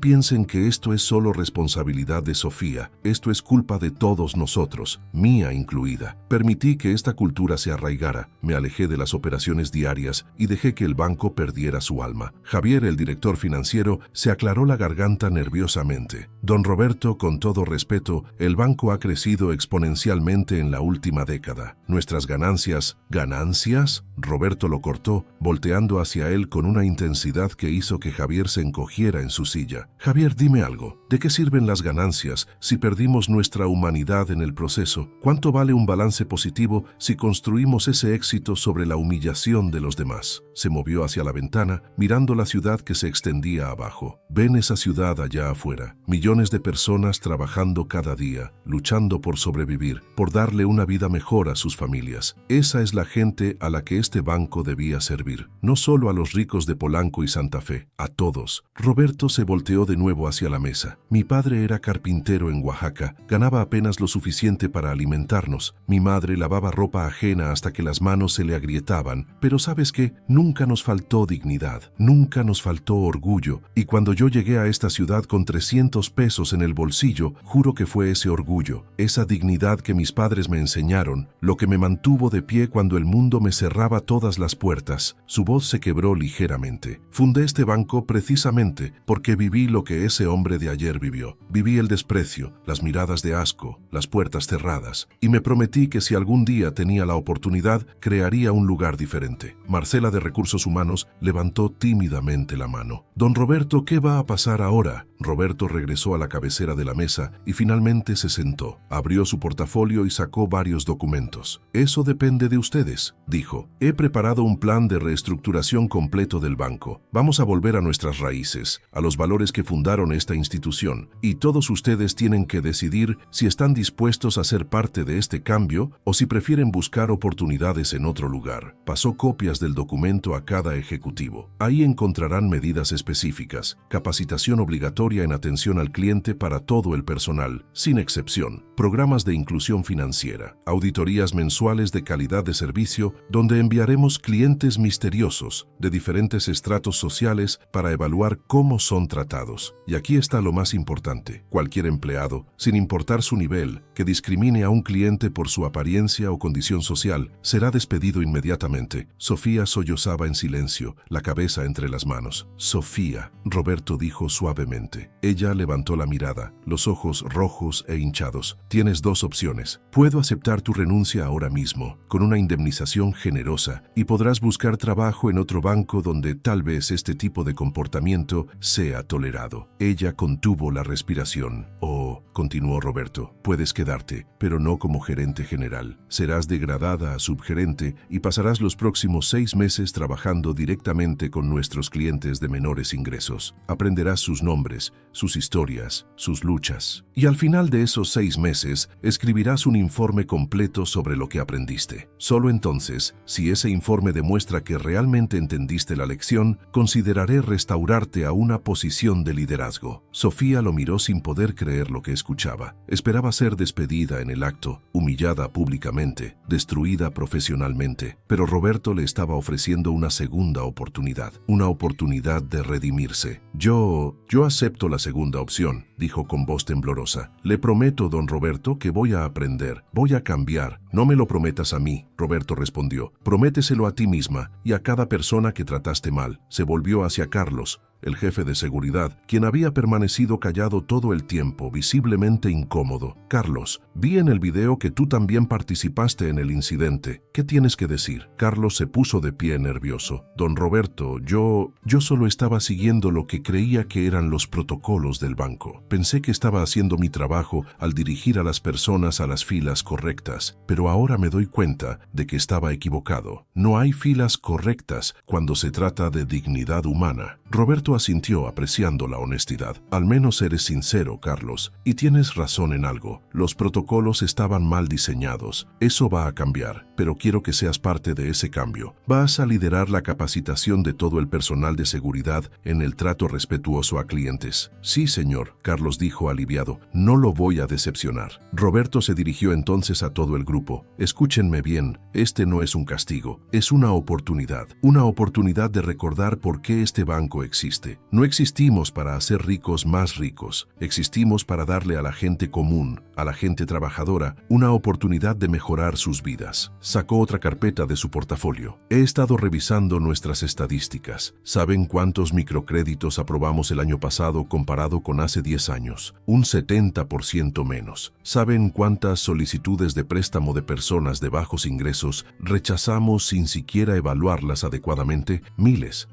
piensen que esto es solo responsabilidad de Sofía. Esto es culpa de todos nosotros, mía incluida. Permití que esta cultura se arraigara. Me alejé de las operaciones diarias y dejé que el banco perdiera su alma. Javier, el director financiero, se aclaró la garganta nerviosamente. Don Roberto, con todo respeto, el banco ha crecido exponencialmente en la última década. Nuestras ganancias... ¿Ganancias? Roberto lo cortó, volteando hacia él con una intensidad que hizo que Javier se encogiera en su silla. Javier, dime algo. ¿De qué sirven las ganancias si perdimos nuestra humanidad en el proceso? ¿Cuánto vale un balance positivo si construimos ese éxito sobre la humillación de los demás? Se movió hacia la ventana, mirando la ciudad que se extendía abajo. Ven esa ciudad allá afuera. Millones de personas trabajando cada día, luchando por sobrevivir, por darle una vida mejor a sus familias. Esa es la gente a la que este banco debía servir. No solo a los ricos de Polanco y Santa Fe, a todos. Roberto se volteó de nuevo hacia la mesa. Mi padre era carpintero en Oaxaca. Ganaba apenas lo suficiente para alimentarnos. Mi madre lavaba ropa ajena hasta que las manos se le agrietaban. Pero ¿sabes qué? Nunca nos faltó dignidad. Nunca nos faltó orgullo. Y cuando yo llegué a esta ciudad con 300 pesos en el bolsillo, juro que fue ese orgullo, esa dignidad que mis padres me enseñaron, lo que me mantuvo de pie cuando el mundo me cerraba todas las puertas. Su voz se quebró ligeramente. Fundé este banco precisamente porque viví lo que ese hombre de ayer vivió. Viví el desprecio, las miradas de asco, las puertas cerradas, y me prometí que si algún día tenía la oportunidad, crearía un lugar diferente. Marcela de Recursos Humanos levantó tímidamente la mano. Don Roberto, ¿qué va a pasar ahora? Roberto regresó a la cabecera de la mesa y finalmente se sentó. Abrió su portafolio y sacó varios documentos. Eso depende de ustedes, dijo. He preparado un plan de reestructuración completo del banco. Vamos a volver a nuestras raíces, a los valores que fundaron esta institución, y todos ustedes tienen que decidir si están dispuestos a ser parte de este cambio o si prefieren buscar oportunidades en otro lugar. Pasó copias del documento a cada ejecutivo. Ahí encontrarán medidas específicas, capacitación obligatoria en atención al cliente para todo el personal, sin excepción, programas de inclusión financiera, auditorías mensuales de calidad de servicio donde enviaremos clientes misteriosos de diferentes estratos sociales para evaluar cómo son tratados. Y aquí está lo más importante: cualquier empleado, sin importar su nivel, que discrimine a un cliente por su apariencia o condición social, será despedido inmediatamente. Sofía sollozaba en silencio, la cabeza entre las manos. Sofía, Roberto dijo suavemente. Ella levantó la mirada, los ojos rojos e hinchados. Tienes dos opciones. Puedo aceptar tu renuncia ahora mismo, con una indemnización generosa, y podrás buscar trabajo en otro banco donde tal vez este tipo de comportamiento sea tolerado. Ella contuvo la respiración. Oh, continuó Roberto, puedes quedarte, pero no como gerente general. Serás degradada a subgerente y pasarás los próximos 6 meses trabajando directamente con nuestros clientes de menores ingresos. Aprenderás sus nombres, sus historias, sus luchas. Y al final de esos 6 meses, escribirás un informe completo sobre lo que aprendiste. Solo entonces, si ese informe demuestra que realmente entendiste la lección, consideraré restaurarte a una posición de liderazgo. Sofía lo miró sin poder creer lo que escuchaba. Esperaba ser despedida en el acto, humillada públicamente, destruida profesionalmente, pero Roberto le estaba ofreciendo una segunda oportunidad, una oportunidad de redimirse. Yo acepto la segunda opción, dijo con voz temblorosa. Le prometo, don Roberto, que voy a aprender, voy a cambiar. No me lo prometas a mí, Roberto respondió. Prométeselo a ti misma y a cada persona que trataste mal. Se volvió hacia Carlos, el jefe de seguridad, quien había permanecido callado todo el tiempo, visiblemente incómodo. Carlos, vi en el video que tú también participaste en el incidente. ¿Qué tienes que decir? Carlos se puso de pie nervioso. Don Roberto, yo solo estaba siguiendo lo que creía que eran los protocolos del banco. Pensé que estaba haciendo mi trabajo al dirigir a las personas a las filas correctas, pero ahora me doy cuenta de que estaba equivocado. No hay filas correctas cuando se trata de dignidad humana. Roberto asintió apreciando la honestidad. Al menos eres sincero, Carlos, y tienes razón en algo. Los protocolos estaban mal diseñados. Eso va a cambiar, pero quiero que seas parte de ese cambio. Vas a liderar la capacitación de todo el personal de seguridad en el trato respetuoso a clientes. Sí, señor, Carlos dijo aliviado. No lo voy a decepcionar. Roberto se dirigió entonces a todo el grupo. Escúchenme bien, este no es un castigo, es una oportunidad de recordar por qué este banco existe. No existimos para hacer ricos más ricos, existimos para darle a la gente común, a la gente trabajadora, una oportunidad de mejorar sus vidas. Sacó otra carpeta de su portafolio. He estado revisando nuestras estadísticas. ¿Saben cuántos microcréditos aprobamos el año pasado comparado con hace 10 años? Un 70% menos. ¿Saben cuántas solicitudes de préstamo de personas de bajos ingresos rechazamos sin siquiera evaluarlas adecuadamente? Miles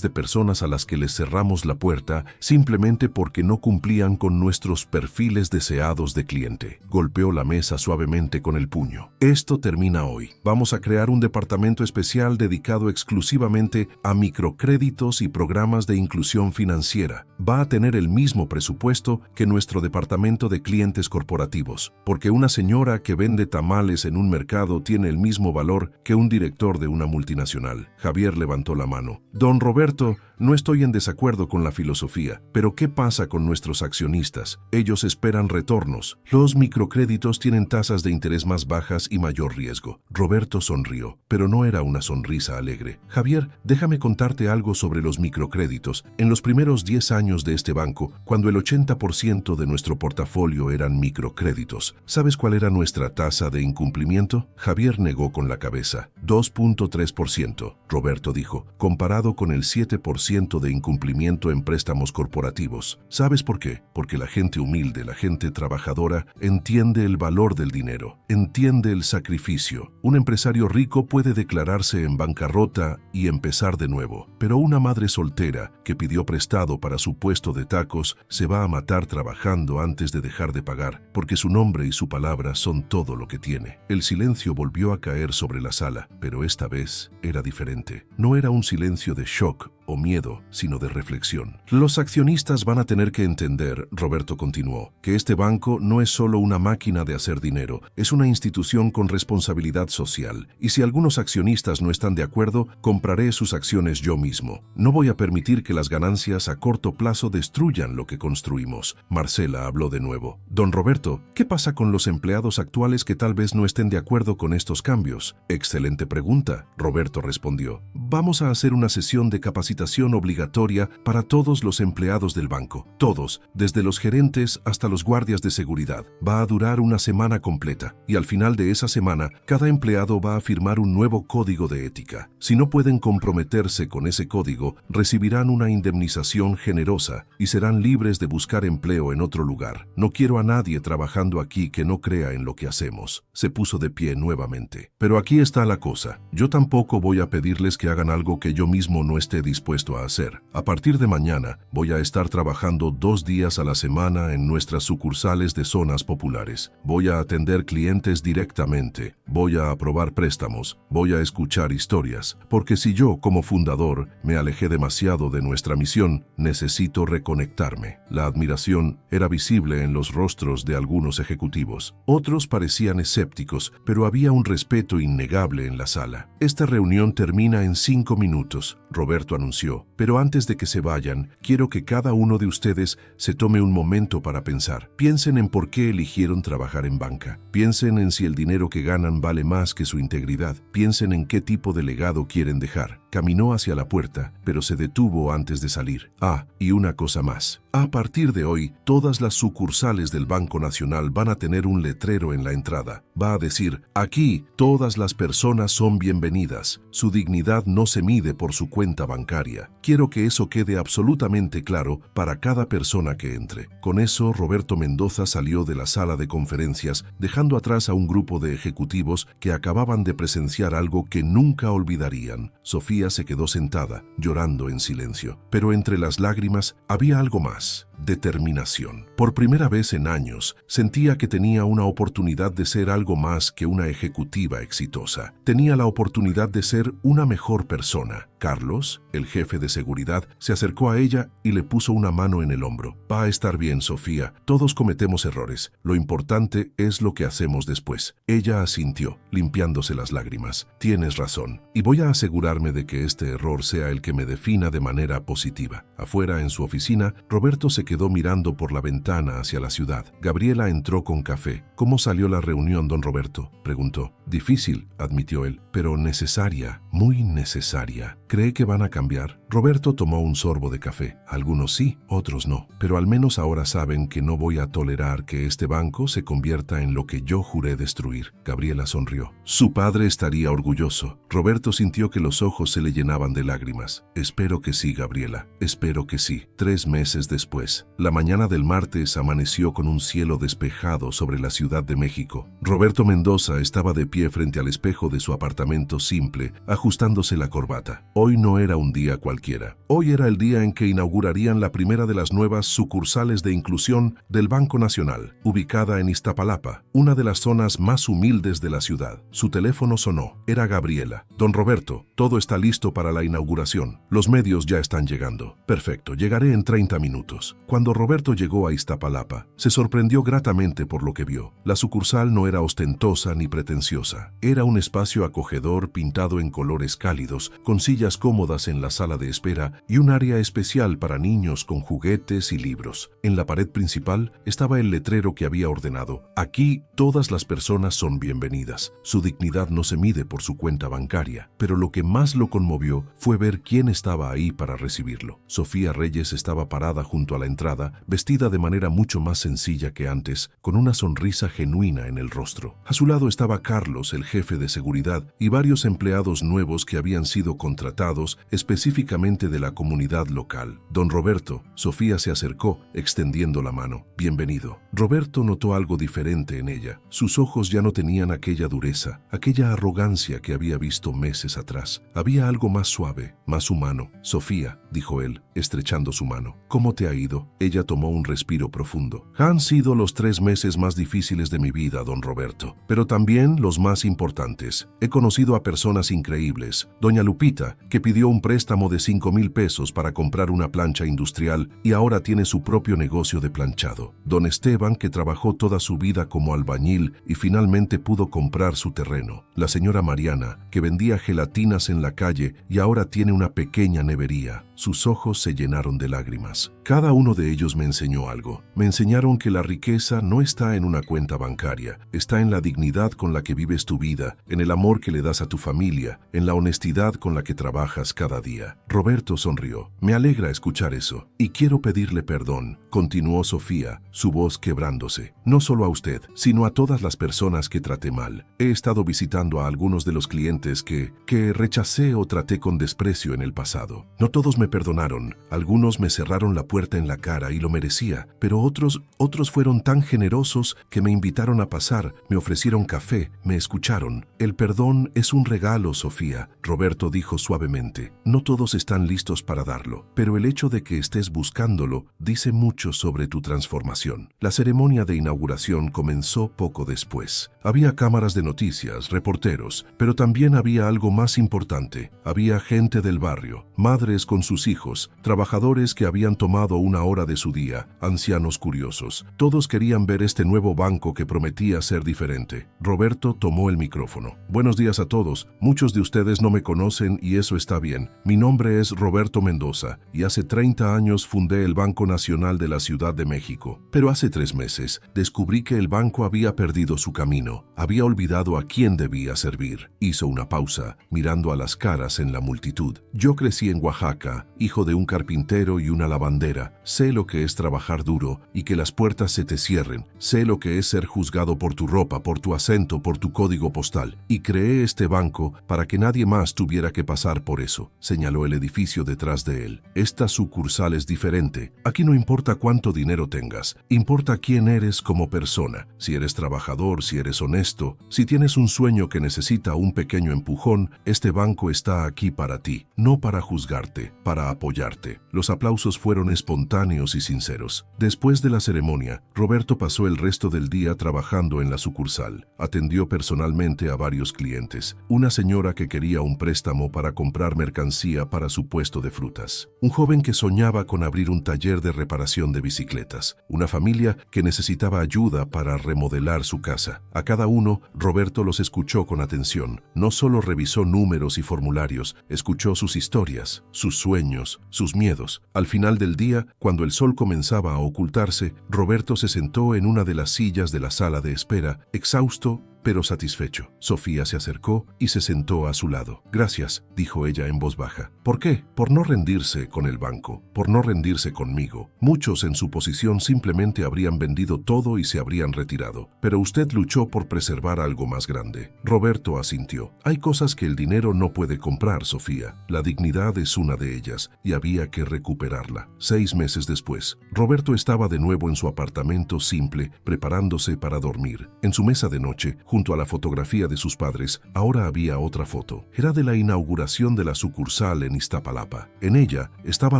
de personas a las que les cerramos la puerta simplemente porque no cumplían con nuestros perfiles deseados de cliente. Golpeó la mesa suavemente con el puño. Esto termina hoy. Vamos a crear un departamento especial dedicado exclusivamente a microcréditos y programas de inclusión financiera. Va a tener el mismo presupuesto que nuestro departamento de clientes corporativos, porque una señora que vende tamales en un mercado tiene el mismo valor que un director de una multinacional. Javier levantó la mano. Don Roberto, no estoy en desacuerdo con la filosofía, pero ¿qué pasa con nuestros accionistas? Ellos esperan retornos. Los microcréditos tienen tasas de interés más bajas y mayor riesgo. Roberto sonrió, pero no era una sonrisa alegre. Javier, déjame contarte algo sobre los microcréditos. En los primeros 10 años de este banco, cuando el 80% de nuestro portafolio eran microcréditos, ¿sabes cuál era nuestra tasa de incumplimiento? Javier negó con la cabeza. 2.3%, Roberto dijo, comparado con el 7% de incumplimiento en préstamos corporativos. ¿Sabes por qué? Porque la gente humilde, la gente trabajadora, entiende el valor del dinero, entiende el sacrificio. Un empresario rico puede declararse en bancarrota y empezar de nuevo, pero una madre soltera que pidió prestado para su puesto de tacos se va a matar trabajando antes de dejar de pagar, porque su nombre y su palabra son todo lo que tiene. El silencio volvió a caer sobre la sala, pero esta vez era diferente. No era un silencio de shock o miedo, sino de reflexión. Los accionistas van a tener que entender, Roberto continuó, que este banco no es solo una máquina de hacer dinero, es una institución con responsabilidad social, y si algunos accionistas no están de acuerdo, compraré sus acciones yo mismo. No voy a permitir que las ganancias a corto plazo destruyan lo que construimos. Marcela habló de nuevo. Don Roberto, ¿qué pasa con los empleados actuales que tal vez no estén de acuerdo con estos cambios? Excelente pregunta, Roberto respondió. Vamos a hacer una sesión de capacitación obligatoria para todos los empleados del banco. Todos, desde los gerentes hasta los guardias de seguridad. Va a durar una semana completa y al final de esa semana, cada empleado va a firmar un nuevo código de ética. Si no pueden comprometerse con ese código, recibirán una indemnización generosa y serán libres de buscar empleo en otro lugar. No quiero a nadie trabajando aquí que no crea en lo que hacemos. Se puso de pie nuevamente. Pero aquí está la cosa. Yo tampoco voy a pedirles que hagan algo que yo mismo no esté dispuesto a hacer. A partir de mañana, voy a estar trabajando 2 días a la semana en nuestras sucursales de zonas populares. Voy a atender clientes directamente. Voy a aprobar préstamos. Voy a escuchar historias. Porque si yo, como fundador, me alejé demasiado de nuestra misión, necesito reconectarme. La admiración era visible en los rostros de algunos ejecutivos. Otros parecían escépticos, pero había un respeto innegable en la sala. Esta reunión termina en 5 minutos, Roberto anunció, pero antes de que se vayan, quiero que cada uno de ustedes se tome un momento para pensar. Piensen en por qué eligieron trabajar en banca. Piensen en si el dinero que ganan vale más que su integridad. Piensen en qué tipo de legado quieren dejar. Caminó hacia la puerta, pero se detuvo antes de salir. Y una cosa más. A partir de hoy, todas las sucursales del Banco Nacional van a tener un letrero en la entrada. Va a decir: aquí todas las personas son bienvenidas. Su dignidad no se mide por su cuenta bancaria. Quiero que eso quede absolutamente claro para cada persona que entre. Con eso, Roberto Mendoza salió de la sala de conferencias, dejando atrás a un grupo de ejecutivos que acababan de presenciar algo que nunca olvidarían. Sofía se quedó sentada, llorando en silencio. Pero entre las lágrimas había algo más: determinación. Por primera vez en años, sentía que tenía una oportunidad de ser algo más que una ejecutiva exitosa. Tenía la oportunidad de ser una mejor persona. Carlos, el jefe de seguridad, se acercó a ella y le puso una mano en el hombro. Va a estar bien, Sofía. Todos cometemos errores. Lo importante es lo que hacemos después. Ella asintió, limpiándose las lágrimas. Tienes razón. Y voy a asegurarme de que este error sea el que me defina de manera positiva. Afuera, en su oficina, Roberto se quedó mirando por la ventana hacia la ciudad. Gabriela entró con café. ¿Cómo salió la reunión, don Roberto?, preguntó. Difícil, admitió él, pero necesaria, muy necesaria. ¿Cree que van a cambiar? Roberto tomó un sorbo de café. Algunos sí, otros no. Pero al menos ahora saben que no voy a tolerar que este banco se convierta en lo que yo juré destruir. Gabriela sonrió. Su padre estaría orgulloso. Roberto sintió que los ojos se le llenaban de lágrimas. Espero que sí, Gabriela. Espero que sí. 3 meses después, la mañana del martes amaneció con un cielo despejado sobre la Ciudad de México. Roberto Mendoza estaba de pie frente al espejo de su apartamento simple, ajustándose la corbata. Hoy no era un día cualquiera. Hoy era el día en que inaugurarían la primera de las nuevas sucursales de inclusión del Banco Nacional, ubicada en Iztapalapa, una de las zonas más humildes de la ciudad. Su teléfono sonó. Era Gabriela. Don Roberto, todo está listo para la inauguración. Los medios ya están llegando. Perfecto, llegaré en 30 minutos. Cuando Roberto llegó a Iztapalapa, se sorprendió gratamente por lo que vio. La sucursal no era ostentosa ni pretenciosa. Era un espacio acogedor pintado en colores cálidos, con sillas cómodas en la sala de espera y un área especial para niños con juguetes y libros. En la pared principal estaba el letrero que había ordenado: aquí todas las personas son bienvenidas. Su dignidad no se mide por su cuenta bancaria. Pero lo que más lo conmovió fue ver quién estaba ahí para recibirlo. Sofía Reyes estaba parada junto a la entrada, vestida de manera mucho más sencilla que antes, con una sonrisa genuina en el rostro. A su lado estaba Carlos, el jefe de seguridad, y varios empleados nuevos que habían sido contratados específicamente de la comunidad local. Don Roberto, Sofía se acercó, extendiendo la mano. Bienvenido. Roberto notó algo diferente en ella. Sus ojos ya no tenían aquella dureza, aquella arrogancia que había visto meses atrás. Había algo más suave, más humano. Sofía, dijo él, estrechando su mano. ¿Cómo te ha ido? Ella tomó un respiro profundo. Han sido los 3 meses más difíciles de mi vida, don Roberto, pero también los más importantes. He conocido a personas increíbles. Doña Lupita, que pidió un préstamo de 5,000 pesos para comprar una plancha industrial y ahora tiene su propio negocio de planchado. Don Esteban, que trabajó toda su vida como albañil y finalmente pudo comprar su terreno. La señora Mariana, que vendía gelatinas en la calle y ahora tiene una pequeña nevería. Sus ojos se llenaron de lágrimas. Cada uno de ellos me enseñó algo. Me enseñaron que la riqueza no está en una cuenta bancaria, está en la dignidad con la que vives tu vida, en el amor que le das a tu familia, en la honestidad con la que trabajas cada día. Roberto sonrió. Me alegra escuchar eso. Y quiero pedirle perdón, continuó Sofía, su voz quebrándose. No solo a usted, sino a todas las personas que traté mal. He estado visitando a algunos de los clientes que rechacé o traté con desprecio en el pasado. No todos me perdonaron. Algunos me cerraron la puerta en la cara y lo merecía, pero otros fueron tan generosos que me invitaron a pasar, me ofrecieron café, me escucharon. El perdón es un regalo, Sofía, Roberto dijo suavemente. No todos están listos para darlo, pero el hecho de que estés buscándolo dice mucho sobre tu transformación. La ceremonia de inauguración comenzó poco después. Había cámaras de noticias, reporteros, pero también había algo más importante. Había gente del barrio, madres con sus hijos, trabajadores que habían tomado una hora de su día, ancianos curiosos. Todos querían ver este nuevo banco que prometía ser diferente. Roberto tomó el micrófono. Buenos días a todos. Muchos de ustedes Ustedes no me conocen y eso está bien. Mi nombre es Roberto Mendoza y hace 30 años fundé el Banco Nacional de la Ciudad de México. Pero hace 3 meses descubrí que el banco había perdido su camino, había olvidado a quién debía servir. Hizo una pausa, mirando a las caras en la multitud. Yo crecí en Oaxaca, hijo de un carpintero y una lavandera. Sé lo que es trabajar duro y que las puertas se te cierren. Sé lo que es ser juzgado por tu ropa, por tu acento, por tu código postal. Y creé este banco para que nadie más tuviera que pasar por eso. Señaló el edificio detrás de él. Esta sucursal es diferente. Aquí no importa cuánto dinero tengas, importa quién eres como persona. Si eres trabajador, si eres honesto, si tienes un sueño que necesita un pequeño empujón, este banco está aquí para ti, no para juzgarte, para apoyarte. Los aplausos fueron espontáneos y sinceros. Después de la ceremonia, Roberto pasó el resto del día trabajando en la sucursal. Atendió personalmente a varios clientes. Una señora que quería un préstamo para comprar mercancía para su puesto de frutas. Un joven que soñaba con abrir un taller de reparación de bicicletas. Una familia que necesitaba ayuda para remodelar su casa. A cada uno, Roberto los escuchó con atención. No solo revisó números y formularios, escuchó sus historias, sus sueños, sus miedos. Al final del día, cuando el sol comenzaba a ocultarse, Roberto se sentó en una de las sillas de la sala de espera, exhausto pero satisfecho. Sofía se acercó y se sentó a su lado. «Gracias», dijo ella en voz baja. «¿Por qué? Por no rendirse con el banco, por no rendirse conmigo. Muchos en su posición simplemente habrían vendido todo y se habrían retirado. Pero usted luchó por preservar algo más grande». Roberto asintió. «Hay cosas que el dinero no puede comprar, Sofía. La dignidad es una de ellas y había que recuperarla». 6 meses después, Roberto estaba de nuevo en su apartamento simple, preparándose para dormir. En su mesa de noche, junto a la fotografía de sus padres, ahora había otra foto. Era de la inauguración de la sucursal en Iztapalapa. En ella estaba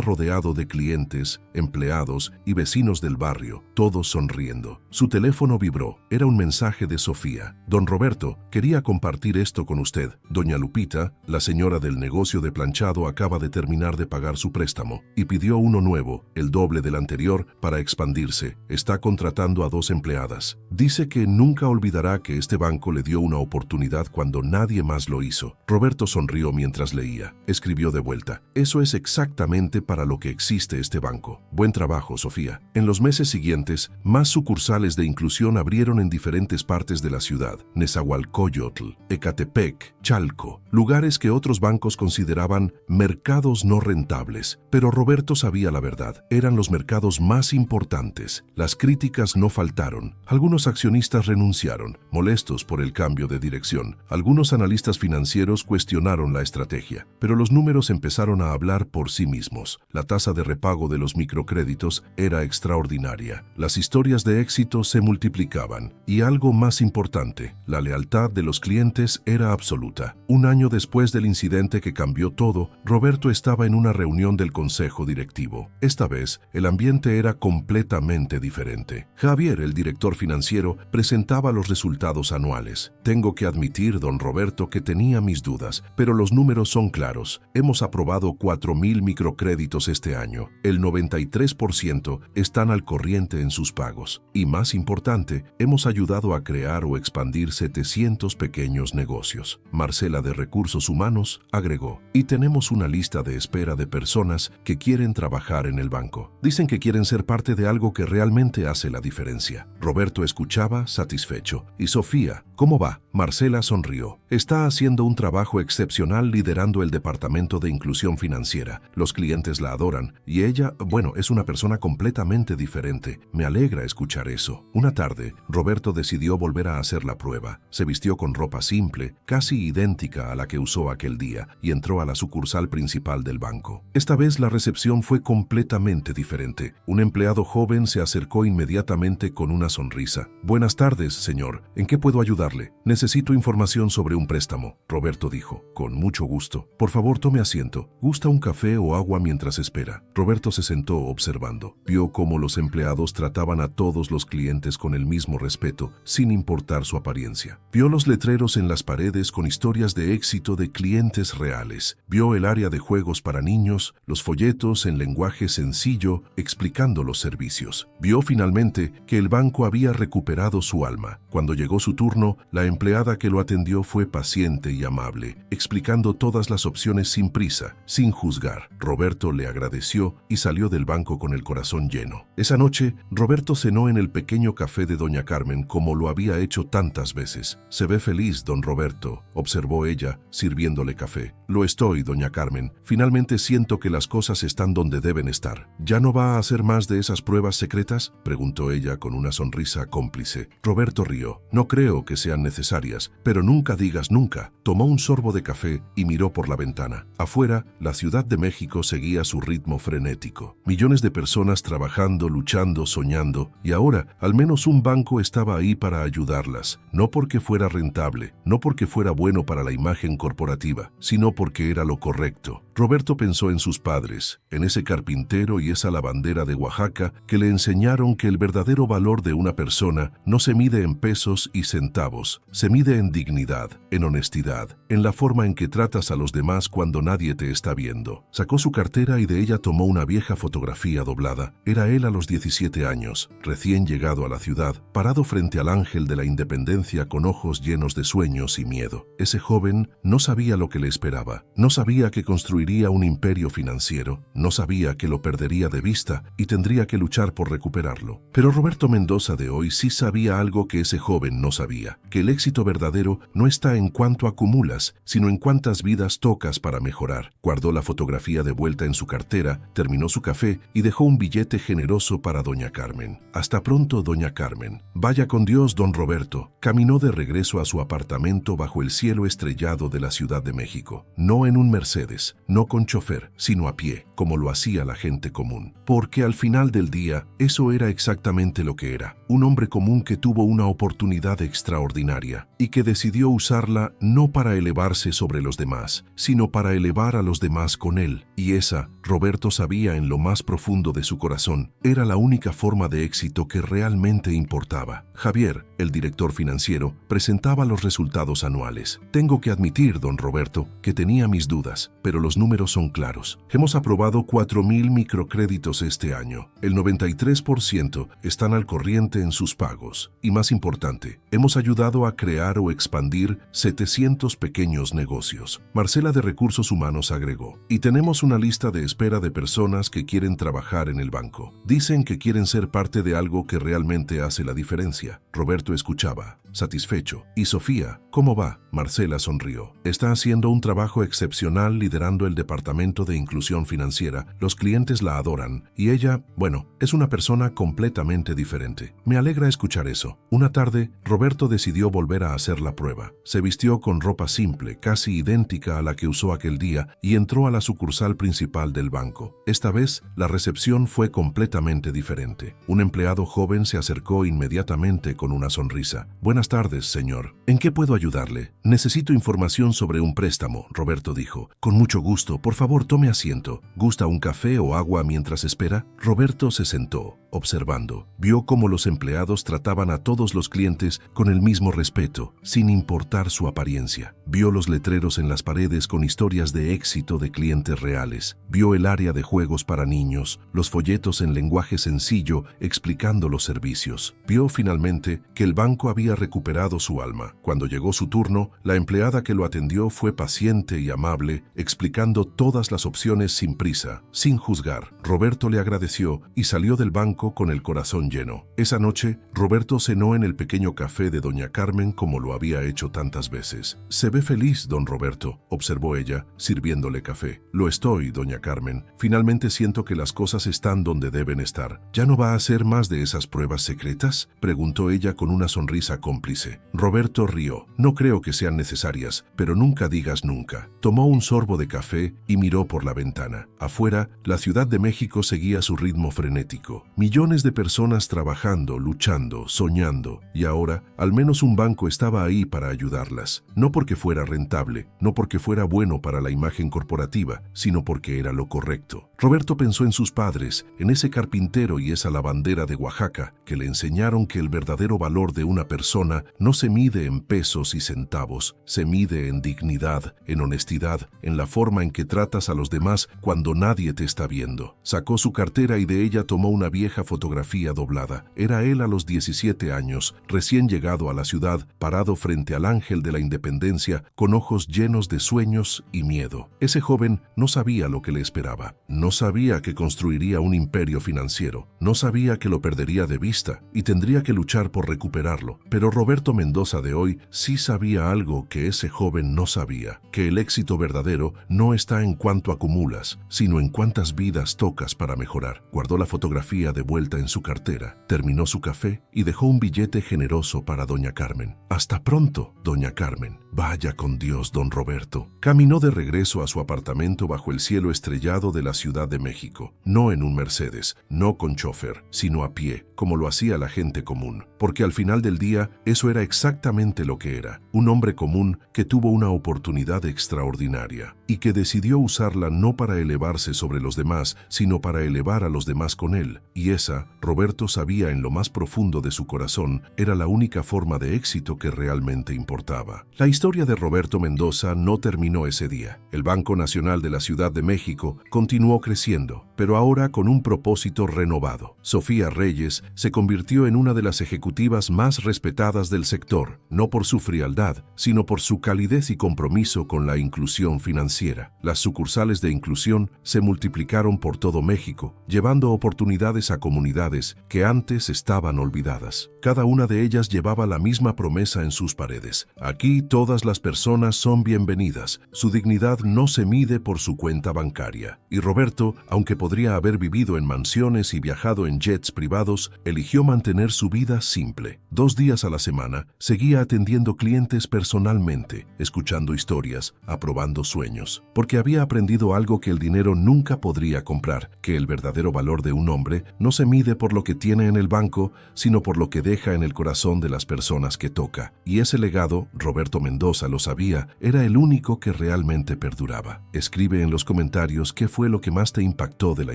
rodeado de clientes, empleados y vecinos del barrio, todos sonriendo. Su teléfono vibró. Era un mensaje de Sofía. «Don Roberto, quería compartir esto con usted. Doña Lupita, la señora del negocio de planchado, acaba de terminar de pagar su préstamo y pidió uno nuevo, el doble del anterior, para expandirse. Está contratando a 2 empleadas. Dice que nunca olvidará que este banco le dio una oportunidad cuando nadie más lo hizo». Roberto sonrió mientras leía. Escribió de vuelta. «Eso es exactamente para lo que existe este banco. Buen trabajo, Sofía». En los meses siguientes, más sucursales de inclusión abrieron en diferentes partes de la ciudad. Nezahualcóyotl, Ecatepec, Chalco, lugares que otros bancos consideraban mercados no rentables. Pero Roberto sabía la verdad. Eran los mercados más importantes. Las críticas no faltaron. Algunos accionistas renunciaron, molestos por el cambio de dirección. Algunos analistas financieros cuestionaron la estrategia, pero los números empezaron a hablar por sí mismos. La tasa de repago de los microcréditos era extraordinaria. Las historias de éxito se multiplicaban. Y algo más importante, la lealtad de los clientes era absoluta. Un año después del incidente que cambió todo, Roberto estaba en una reunión del consejo directivo. Esta vez, el ambiente era completamente diferente. Javier, el director financiero, presentaba los resultados anuales. «Tengo que admitir, don Roberto, que tenía mis dudas, pero los números son claros. Hemos aprobado 4,000 microcréditos este año. El 93% están al corriente en sus pagos. Y más importante, hemos ayudado a crear o expandir 700 pequeños negocios». Marcela de Recursos Humanos agregó: «Y tenemos una lista de espera de personas que quieren trabajar en el banco. Dicen que quieren ser parte de algo que realmente hace la diferencia». Roberto escuchaba satisfecho. «¿Y Sofía, cómo va?». Marcela sonrió. «Está haciendo un trabajo excepcional liderando el departamento de inclusión financiera. Los clientes la adoran y ella, bueno, es una persona completamente diferente. Me alegra escuchar eso». Una tarde, Roberto decidió volver a hacer la prueba. Se vistió con ropa simple, casi idéntica a la que usó aquel día, y entró a la sucursal principal del banco. Esta vez la recepción fue completamente diferente. Un empleado joven se acercó inmediatamente con una sonrisa. «Buenas tardes, señor. ¿En qué puedo ayudarle?». «Necesito información sobre un préstamo», Roberto dijo. «Con mucho gusto. Por favor, tome asiento. ¿Gusta un café o agua mientras espera?». Roberto se sentó observando. Vio cómo los empleados trataban a todos los clientes con el mismo respeto, sin importar su apariencia. Vio los letreros en las paredes con historias de éxito de clientes reales. Vio el área de juegos para niños, los folletos en lenguaje sencillo explicando los servicios. Vio finalmente que el banco había recuperado su alma. Cuando llegó su turno, turno, la empleada que lo atendió fue paciente y amable, explicando todas las opciones sin prisa, sin juzgar. Roberto le agradeció y salió del banco con el corazón lleno. Esa noche, Roberto cenó en el pequeño café de doña Carmen como lo había hecho tantas veces. «Se ve feliz, don Roberto», observó ella, sirviéndole café. «Lo estoy, doña Carmen. Finalmente siento que las cosas están donde deben estar». «¿Ya no va a hacer más de esas pruebas secretas?», preguntó ella con una sonrisa cómplice. Roberto rió. «No creo que sean necesarias, pero nunca digas nunca». Tomó un sorbo de café y miró por la ventana. Afuera, la Ciudad de México seguía su ritmo frenético. Millones de personas trabajando, luchando, soñando, y ahora al menos un banco estaba ahí para ayudarlas. No porque fuera rentable, no porque fuera bueno para la imagen corporativa, sino porque era lo correcto. Roberto pensó en sus padres, en ese carpintero y esa lavandera de Oaxaca que le enseñaron que el verdadero valor de una persona no se mide en pesos y centavos, se mide en dignidad, en honestidad, en la forma en que tratas a los demás cuando nadie te está viendo. Sacó su cartera y de ella tomó una vieja fotografía doblada. Era él a los 17 años, recién llegado a la ciudad, parado frente al ángel de la independencia con ojos llenos de sueños y miedo. Ese joven no sabía lo que le esperaba, no sabía que construiría un imperio financiero, no sabía que lo perdería de vista y tendría que luchar por recuperarlo. Pero Roberto Mendoza de hoy sí sabía algo que ese joven no sabía, que el éxito verdadero no está en cuánto acumulas, sino en cuántas vidas tocas para mejorar. Guardó la fotografía de vuelta en su cartera, terminó su café y dejó un billete generoso para doña Carmen. «Hasta pronto, doña Carmen». «Vaya con Dios, don Roberto». Caminó de regreso a su apartamento bajo el cielo estrellado de la Ciudad de México. No en un Mercedes, no con chofer, sino a pie, como lo hacía la gente común. Porque al final del día, eso era exactamente lo que era. Un hombre común que tuvo una oportunidad extraordinaria y que decidió usarla no para elevarse sobre los demás, sino para elevar a los demás con él. Y esa, Roberto sabía en lo más profundo de su corazón, era la única forma de éxito que realmente importaba. Javier, el director financiero, presentaba los resultados anuales. «Tengo que admitir, don Roberto, que tenía mis dudas, pero los números son claros. Hemos aprobado 4,000 microcréditos este año. El 93% están al corriente en sus pagos. Y más importante, hemos ayudado a crear o expandir 700 pequeños negocios». Marcela de Recursos Humanos agregó: «Y tenemos una lista de espera de personas que quieren trabajar en el banco. Dicen que quieren ser parte de algo que realmente hace la diferencia». Roberto escuchaba, satisfecho. «¿Y Sofía, cómo va?». Marcela sonrió. «Está haciendo un trabajo excepcional liderando el departamento de inclusión financiera. Los clientes la adoran y ella, bueno, es una persona completamente diferente». «Me alegra escuchar eso». Una tarde, Roberto decidió volver a hacer la prueba. Se vistió con ropa simple, casi idéntica a la que usó aquel día, y entró a la sucursal principal del banco. Esta vez, la recepción fue completamente diferente. Un empleado joven se acercó inmediatamente con una sonrisa. «Buenas tardes, señor. ¿En qué puedo ayudarle?». «Necesito información sobre un préstamo», Roberto dijo. «Con mucho gusto. Por favor, tome asiento. ¿Gusta un café o agua mientras espera?». Roberto se sentó, observando. Vio cómo los empleados trataban a todos los clientes con el mismo respeto, sin importar su apariencia. Vio los letreros en las paredes con historias de éxito de clientes reales. Vio el área de juegos para niños, los folletos en lenguaje sencillo explicando los servicios. Vio finalmente que el banco había recuperado su alma. Cuando llegó su turno, la empleada que lo atendió fue paciente y amable, explicando todas las opciones sin prisa, sin juzgar. Roberto le agradeció y salió del banco con el corazón lleno. Esa noche, Roberto cenó en el pequeño café de doña Carmen como lo había hecho tantas veces. «Se ve feliz, don Roberto», observó ella, sirviéndole café. «Lo estoy, doña Carmen. Finalmente siento que las cosas están donde deben estar». «¿Ya no va a hacer más de esas pruebas secretas?», preguntó ella con una sonrisa cómplice. Roberto rió. «No creo que sean necesarias, pero nunca digas nunca». Tomó un sorbo de café y miró por la ventana. Afuera, la Ciudad de México seguía su ritmo frenético. Millones de personas trabajando, luchando, soñando, y ahora, al menos un banco estaba ahí para ayudarlas. No porque fuera rentable, no porque fuera bueno para la imagen corporativa, sino porque era lo correcto. Roberto pensó en sus padres, en ese carpintero y esa lavandera de Oaxaca, que le enseñaron que el verdadero valor de una persona no se mide en pesos y centavos, centavos, se mide en dignidad, en honestidad, en la forma en que tratas a los demás cuando nadie te está viendo. Sacó su cartera y de ella tomó una vieja fotografía doblada. Era él a los 17 años, recién llegado a la ciudad, parado frente al Ángel de la Independencia, con ojos llenos de sueños y miedo. Ese joven no sabía lo que le esperaba. No sabía que construiría un imperio financiero. No sabía que lo perdería de vista y tendría que luchar por recuperarlo. Pero Roberto Mendoza de hoy sí sabía algo que ese joven no sabía, que el éxito verdadero no está en cuánto acumulas, sino en cuántas vidas tocas para mejorar. Guardó la fotografía de vuelta en su cartera, terminó su café y dejó un billete generoso para doña Carmen. Hasta pronto, doña Carmen. Vaya con Dios, don Roberto. Caminó de regreso a su apartamento bajo el cielo estrellado de la Ciudad de México, no en un Mercedes, no con chofer, sino a pie, como lo hacía la gente común. Porque al final del día, eso era exactamente lo que era, un hombre común que tuvo una oportunidad extraordinaria y que decidió usarla no para elevarse sobre los demás, sino para elevar a los demás con él. Y esa, Roberto sabía en lo más profundo de su corazón, era la única forma de éxito que realmente importaba. La historia de Roberto Mendoza no terminó ese día. El Banco Nacional de la Ciudad de México continuó creciendo, pero ahora con un propósito renovado. Sofía Reyes se convirtió en una de las ejecutivas más respetadas del sector, no por su frialdad, sino por su calidez y compromiso con la inclusión financiera. Las sucursales de inclusión se multiplicaron por todo México, llevando oportunidades a comunidades que antes estaban olvidadas. Cada una de ellas llevaba la misma promesa en sus paredes. Aquí todas las personas son bienvenidas. Su dignidad no se mide por su cuenta bancaria. Y Roberto, aunque podría haber vivido en mansiones y viajado en jets privados, eligió mantener su vida simple. 2 días a la semana, seguía atendiendo clientes personalmente, escuchando historias, aprobando sueños. Porque había aprendido algo que el dinero nunca podría comprar, que el verdadero valor de un hombre no se mide por lo que tiene en el banco, sino por lo que deja en el corazón de las personas que toca. Y ese legado, Roberto Mendoza lo sabía, era el único que realmente perduraba. Escribe en los comentarios qué fue lo que más te impactó de la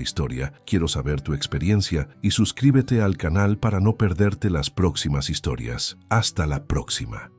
historia. Quiero saber tu experiencia y suscríbete al canal para no perderte las próximas historias. Hasta la próxima.